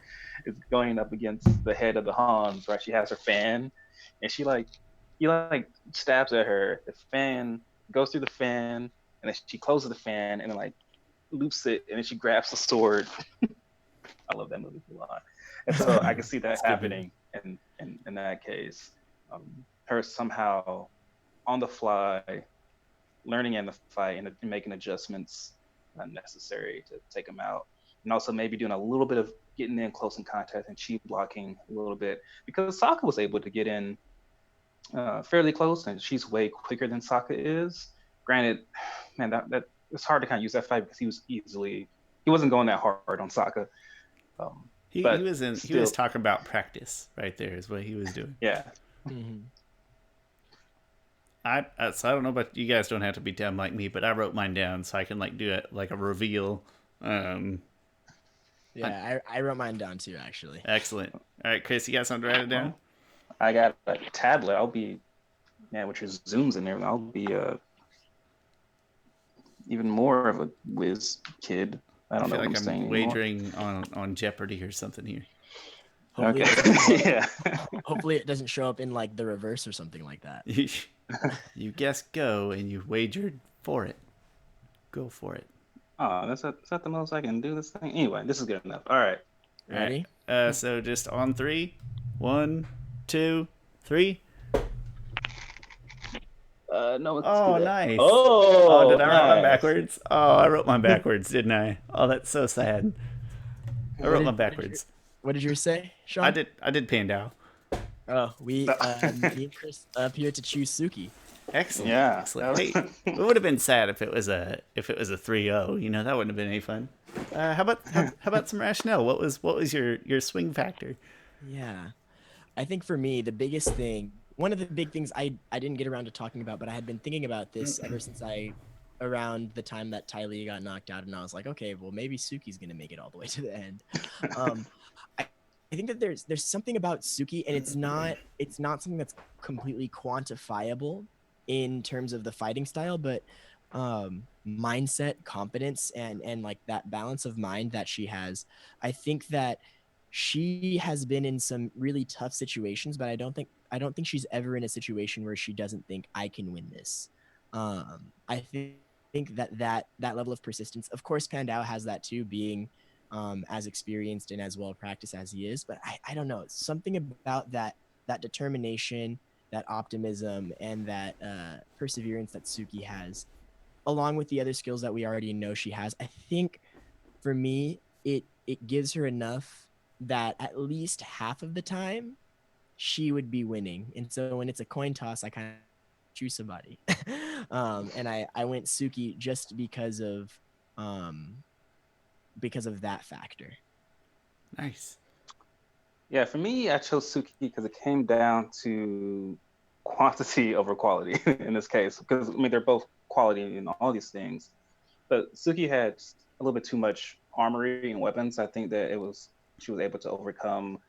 is going up against the head of the Hans, right? She has her fan, and he stabs at her. The fan goes through the fan, and then she closes the fan, and then loops it, and then she grabs the sword. I love that movie a lot, and so I can see that happening in that case. Her somehow on the fly, learning in the fight and making adjustments necessary to take him out, and also maybe doing a little bit of getting in close in contact and cheap blocking a little bit, because Sokka was able to get in fairly close, and she's way quicker than Sokka is. Granted, man, that it's hard to kind of use that fight because he wasn't going that hard on Sokka. He was talking about practice right there is what he was doing. Yeah. Mm-hmm. So I don't know, but you guys don't have to be dumb like me, but I wrote mine down so I can do it like a reveal. I wrote mine down too, actually. Excellent. All right, Chris, you got something to write it down? I got a tablet. I'll be, which is zooms in there. I'll be even more of a whiz kid. I don't know what I'm saying. Wagering on Jeopardy or something here. Hopefully okay. Hopefully it doesn't show up in the reverse or something like that. You guessed go and you wagered for it. Go for it. Oh, is that the most I can do this thing? Anyway, this is good enough. All right. Ready? So just on 3. 1, 2, 3. No, let's do Oh, that. nice. Oh, Oh, did I write mine nice. backwards? Oh, I wrote mine backwards, didn't I? Oh, that's so sad. I wrote mine What did backwards. what did yours say, I Shawn? did. I did Pandao. Oh, me and Chris appeared to choose Suki. Excellent. Yeah. Excellent. Hey, it would have been sad if it was a 3-0. You know, that wouldn't have been any fun. How about some rationale? What was your swing factor? Yeah. I think for me, the biggest thing, one of the big things I didn't get around to talking about, but I had been thinking about this ever since around the time that Tylee got knocked out, and I was like, okay, well maybe Suki's gonna make it all the way to the end. Um, I think that there's something about Suki, and it's not something that's completely quantifiable in terms of the fighting style, but mindset, confidence, and like that balance of mind that she has. I think that she has been in some really tough situations, but I don't think she's ever in a situation where she doesn't think I can win this. I think that level of persistence, of course, Pandao has that too, being as experienced and as well practiced as he is. But I don't know, something about that determination, that optimism, and that perseverance that Suki has, along with the other skills that we already know she has. I think for me, it gives her enough that at least half of the time she would be winning. And so when it's a coin toss, I kind of choose somebody. And I went Suki just because of that factor. Nice. Yeah, for me, I chose Suki because it came down to quantity over quality in this case. Because I mean, they're both quality in all these things, but Suki had a little bit too much armory and weapons. I think that she was able to overcome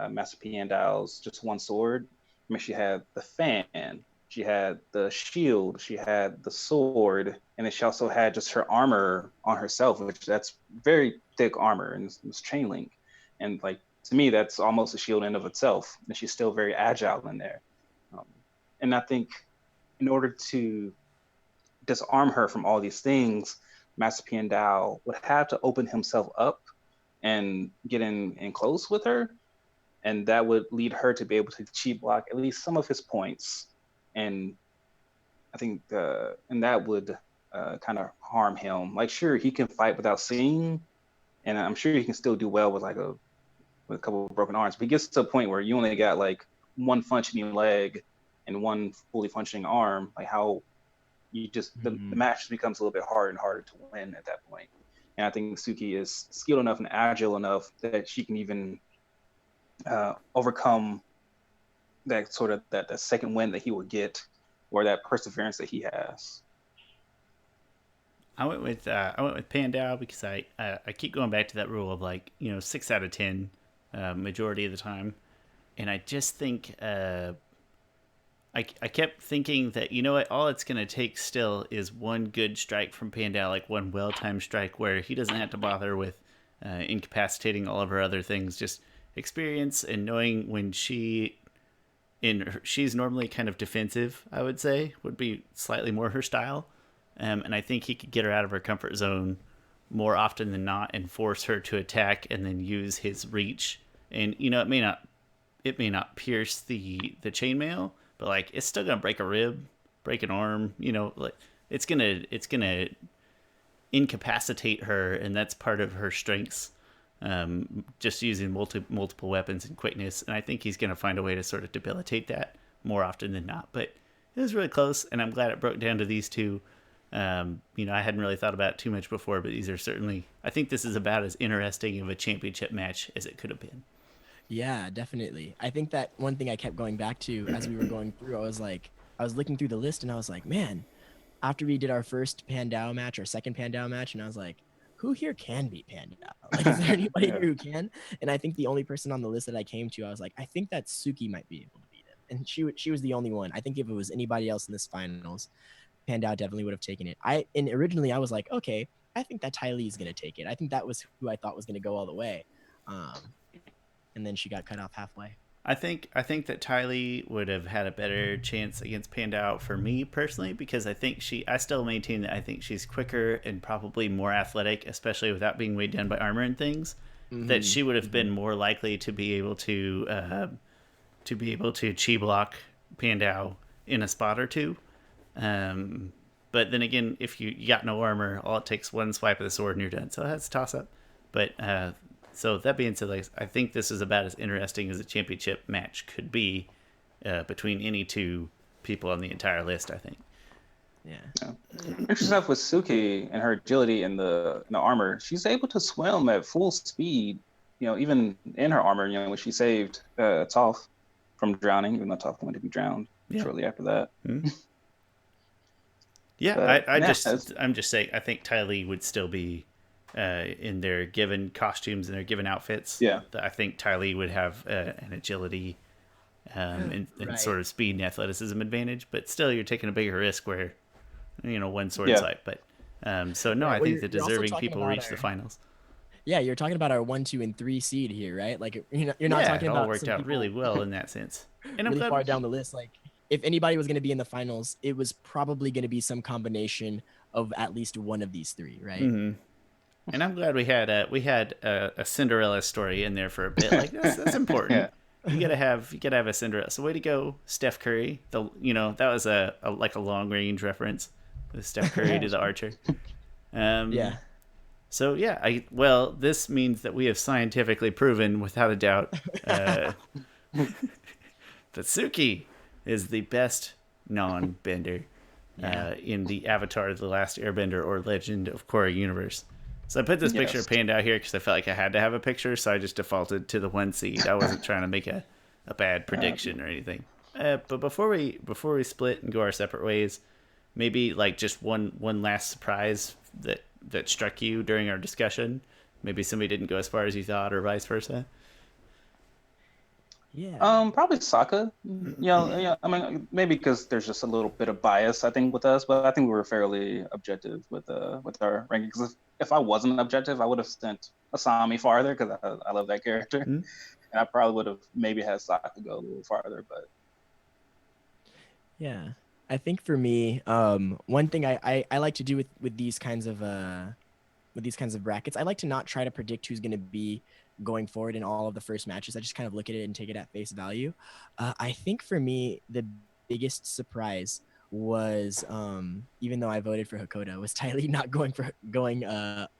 Master P and Dial's just one sword. I mean, she had the fan, she had the shield, she had the sword, and then she also had just her armor on herself, which that's very thick armor and it's chain link. And like to me, that's almost a shield in of itself. And she's still very agile in there. Um, and I think in order to disarm her from all these things, Master Piandao would have to open himself up and get in close with her, and that would lead her to be able to cheat block at least some of his points, and I think and that would kind of harm him. Like, sure, he can fight without seeing, and I'm sure he can still do well with with a couple of broken arms. But he gets to a point where you only got like one functioning leg and one fully functioning arm. Like how you just the match becomes a little bit harder and harder to win at that point. And I think Suki is skilled enough and agile enough that she can even overcome that sort of that second win that he will get, or that perseverance that he has. I went with Pandao because I keep going back to that rule of 6 out of 10 majority of the time, and I just think I kept thinking that, you know what, all it's going to take still is one good strike from Pandao, like one well-timed strike where he doesn't have to bother with incapacitating all of her other things. Just experience and knowing when she's normally kind of defensive, I would say, would be slightly more her style. And I think he could get her out of her comfort zone more often than not and force her to attack and then use his reach. And, it may not pierce the chainmail, but it's still gonna break a rib, break an arm. It's gonna incapacitate her, and that's part of her strengths. Just using multiple weapons and quickness, and I think he's gonna find a way to sort of debilitate that more often than not. But it was really close, and I'm glad it broke down to these two. I hadn't really thought about it too much before, but these are certainly. I think this is about as interesting of a championship match as it could have been. Yeah, definitely. I think that one thing I kept going back to as we were going through, I was looking through the list and I was like, man, after we did our first Pandao match, our second Pandao match, and I was like, who here can beat Pandao? Like, is there anybody here who can? And I think the only person on the list that I came to, I was like, I think that Suki might be able to beat him. And she was the only one. I think if it was anybody else in this finals, Pandao definitely would have taken it. And originally I was like, okay, I think that Tylee is going to take it. I think that was who I thought was going to go all the way. And then she got cut off halfway. I think that Tylee would have had a better chance against Pandao for me personally, because I still maintain that I think she's quicker and probably more athletic, especially without being weighed down by armor and things. Mm-hmm. That she would have been more likely to be able to chi block Pandao in a spot or two. But then again, if you got no armor, all it takes one swipe of the sword and you're done. So that's a toss up. But so that being said, like, I think this is about as interesting as a championship match could be between any two people on the entire list, I think. Yeah. Interesting stuff with Suki and her agility in the armor. She's able to swim at full speed, even in her armor, when she saved Toph from drowning, even though Toph wanted to be drowned shortly after that. Mm-hmm. Yeah, But, I'm just saying, I think Ty Lee would still be in their given costumes and their given outfits. Yeah. I think Ty Lee would have an agility and sort of speed and athleticism advantage, but still you're taking a bigger risk where, one sword swipe. But so no, I think the deserving people reach the finals. Yeah, you're talking about our 1, 2, and 3 seed here, right? Like, you're not talking about. It all worked out really well in that sense. And really far down the list, like, if anybody was going to be in the finals, it was probably going to be some combination of at least one of these three, right? Mm-hmm. And I'm glad we had a Cinderella story in there for a bit. Like that's important. You gotta have a Cinderella. So way to go, Steph Curry. That was a long range reference with Steph Curry to the archer. Yeah. So yeah, this means that we have scientifically proven without a doubt that Suki is the best non-bender in the Avatar: The Last Airbender or Legend of Korra universe. So I put this picture panned out here because I felt like I had to have a picture, so I just defaulted to the 1 seed. I wasn't trying to make a bad prediction or anything. But before we split and go our separate ways, maybe like just one last surprise that struck you during our discussion. Maybe somebody didn't go as far as you thought, or vice versa. Yeah. Probably Sokka. I mean, maybe because there's just a little bit of bias, I think, with us, but I think we were fairly objective with our ranking. Because if I wasn't objective, I would have sent Asami farther because I love that character, and I probably would have maybe had Sokka go a little farther. But yeah, I think for me, one thing I like to do with these kinds of brackets, I like to not try to predict who's going to be going forward in all of the first matches. I just kind of look at it and take it at face value. I think for me, the biggest surprise was, even though I voted for Hakoda, was Ty Lee not going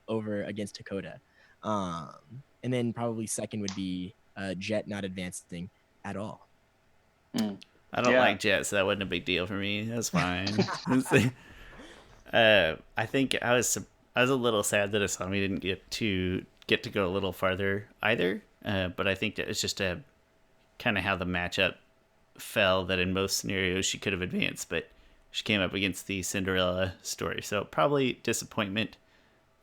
over against Hakoda. And then probably second would be Jet not advancing at all. I don't like Jet, so that wasn't a big deal for me. That's fine. I think I was a little sad that Asami didn't get to go a little farther either. But I think that it's just a kind of how the matchup fell, that in most scenarios she could have advanced, but she came up against the Cinderella story. So probably disappointment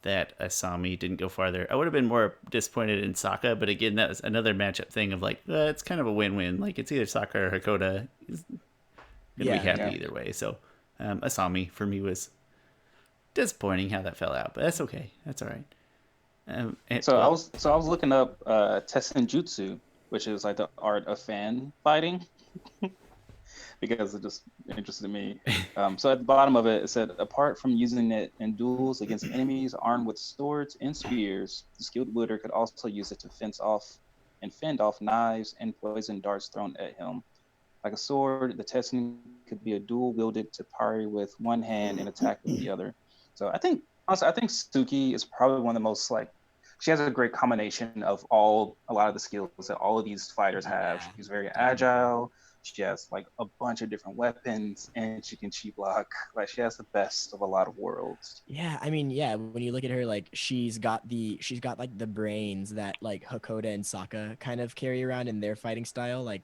that Asami didn't go farther. I would have been more disappointed in Sokka, but again, that was another matchup thing of like, it's kind of a win-win. Like, it's either Sokka or Hakoda. Is gonna be happy either way. So Asami for me was disappointing how that fell out, but that's okay. That's all right. I was looking up Tessenjutsu, which is like the art of fan fighting, because it just interested me. So at the bottom of it said, apart from using it in duels against enemies armed with swords and spears, the skilled wielder could also use it to fend off knives and poison darts thrown at him. Like a sword, the Tessen could be a dual wielded to parry with one hand and attack with the other. So I think Suki is probably one of the most, like, she has a great combination of a lot of the skills that all of these fighters have. She's very agile. She has like a bunch of different weapons, and she can chi block. Like, she has the best of a lot of worlds. Yeah, I mean, when you look at her, like, she's got like the brains that like Hakoda and Sokka kind of carry around in their fighting style. Like,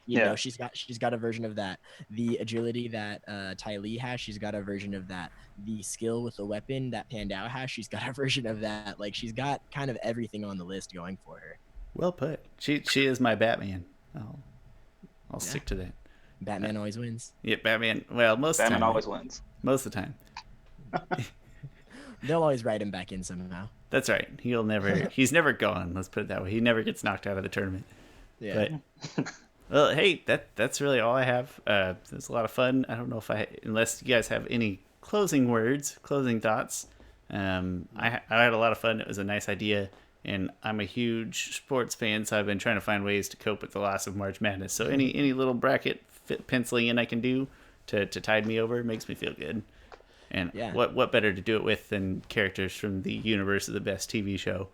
you know, she's got a version of that. The agility that Ty Lee has, she's got a version of that. The skill with the weapon that Pandao has, she's got a version of that. Like, she's got kind of everything on the list going for her. Well put. She is my Batman. I'll stick to that. Batman always wins. Yeah, Batman. Well, Batman always wins. Most of the time. They'll always write him back in somehow. That's right. He's never gone. Let's put it that way. He never gets knocked out of the tournament. Yeah. But, well, hey, that's really all I have. It was a lot of fun. I don't know unless you guys have any closing thoughts. I had a lot of fun. It was a nice idea, and I'm a huge sports fan, so I've been trying to find ways to cope with the loss of March Madness. So any little bracket penciling in I can do, to tide me over makes me feel good. And Yeah. what better to do it with than characters from the universe of the best TV show?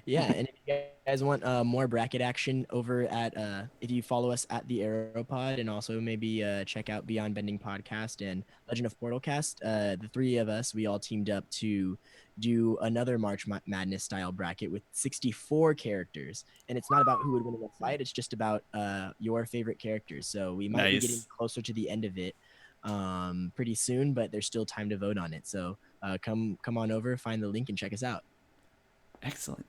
Yeah, and if you guys want more bracket action over at if you follow us at the Aeropod, and also maybe check out Beyond Bending Podcast and Legend of Portalcast, the three of us, we all teamed up to do another March Madness style bracket with 64 characters, and it's not about who would win in a fight, it's just about your favorite characters. So we might be getting closer to the end of it pretty soon, but there's still time to vote on it. So come on over, find the link, and check us out. Excellent.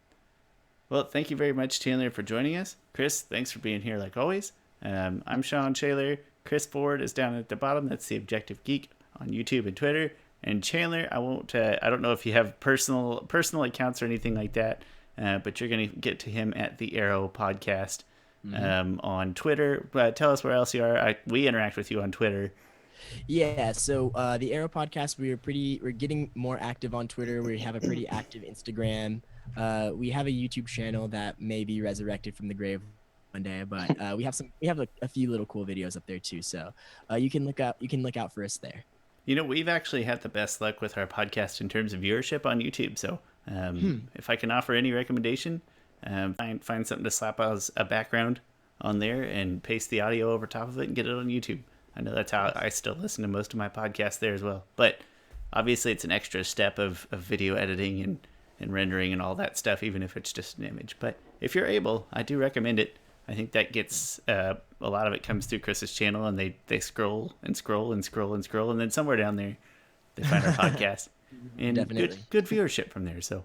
Well, thank you very much, Chandler, for joining us. Chris, thanks for being here like always. I'm Shawn Chandler. Chris Ford is down at the bottom. That's the Objective Geek on YouTube and Twitter. And Chandler, I don't know if you have personal accounts or anything like that, but you're going to get to him at the Arrow Podcast on Twitter. Tell us where else you are. We interact with you on Twitter. Yeah, so the Arrow Podcast, we're getting more active on Twitter. We have a pretty active Instagram. We have a YouTube channel that may be resurrected from the grave one day, but we have a few little cool videos up there too. So you can look out for us there. You know, we've actually had the best luck with our podcast in terms of viewership on YouTube. So if I can offer any recommendation, find something to slap as a background on there and paste the audio over top of it and get it on YouTube. I know that's how I still listen to most of my podcasts there as well. But obviously it's an extra step of video editing and rendering and all that stuff, even if it's just an image. But if you're able, I do recommend it. I think that gets a lot of it comes through Chris's channel, and they scroll and scroll and scroll and scroll, and then somewhere down there they find our podcast. And Definitely. good viewership from there. So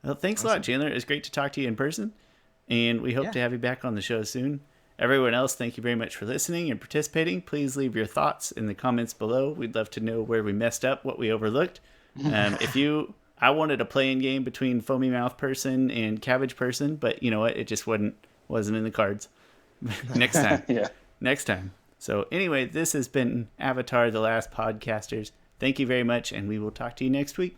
well, thanks a lot, Chandler. It was great to talk to you in person, and we hope to have you back on the show soon. Everyone else, thank you very much for listening and participating. Please leave your thoughts in the comments below. We'd love to know where we messed up, what we overlooked. I wanted a playing game between Foamy Mouth Person and Cabbage Person, but you know what? It just wasn't in the cards. Next time. Next time. So anyway, this has been Avatar: The Last Podcasters. Thank you very much, and we will talk to you next week.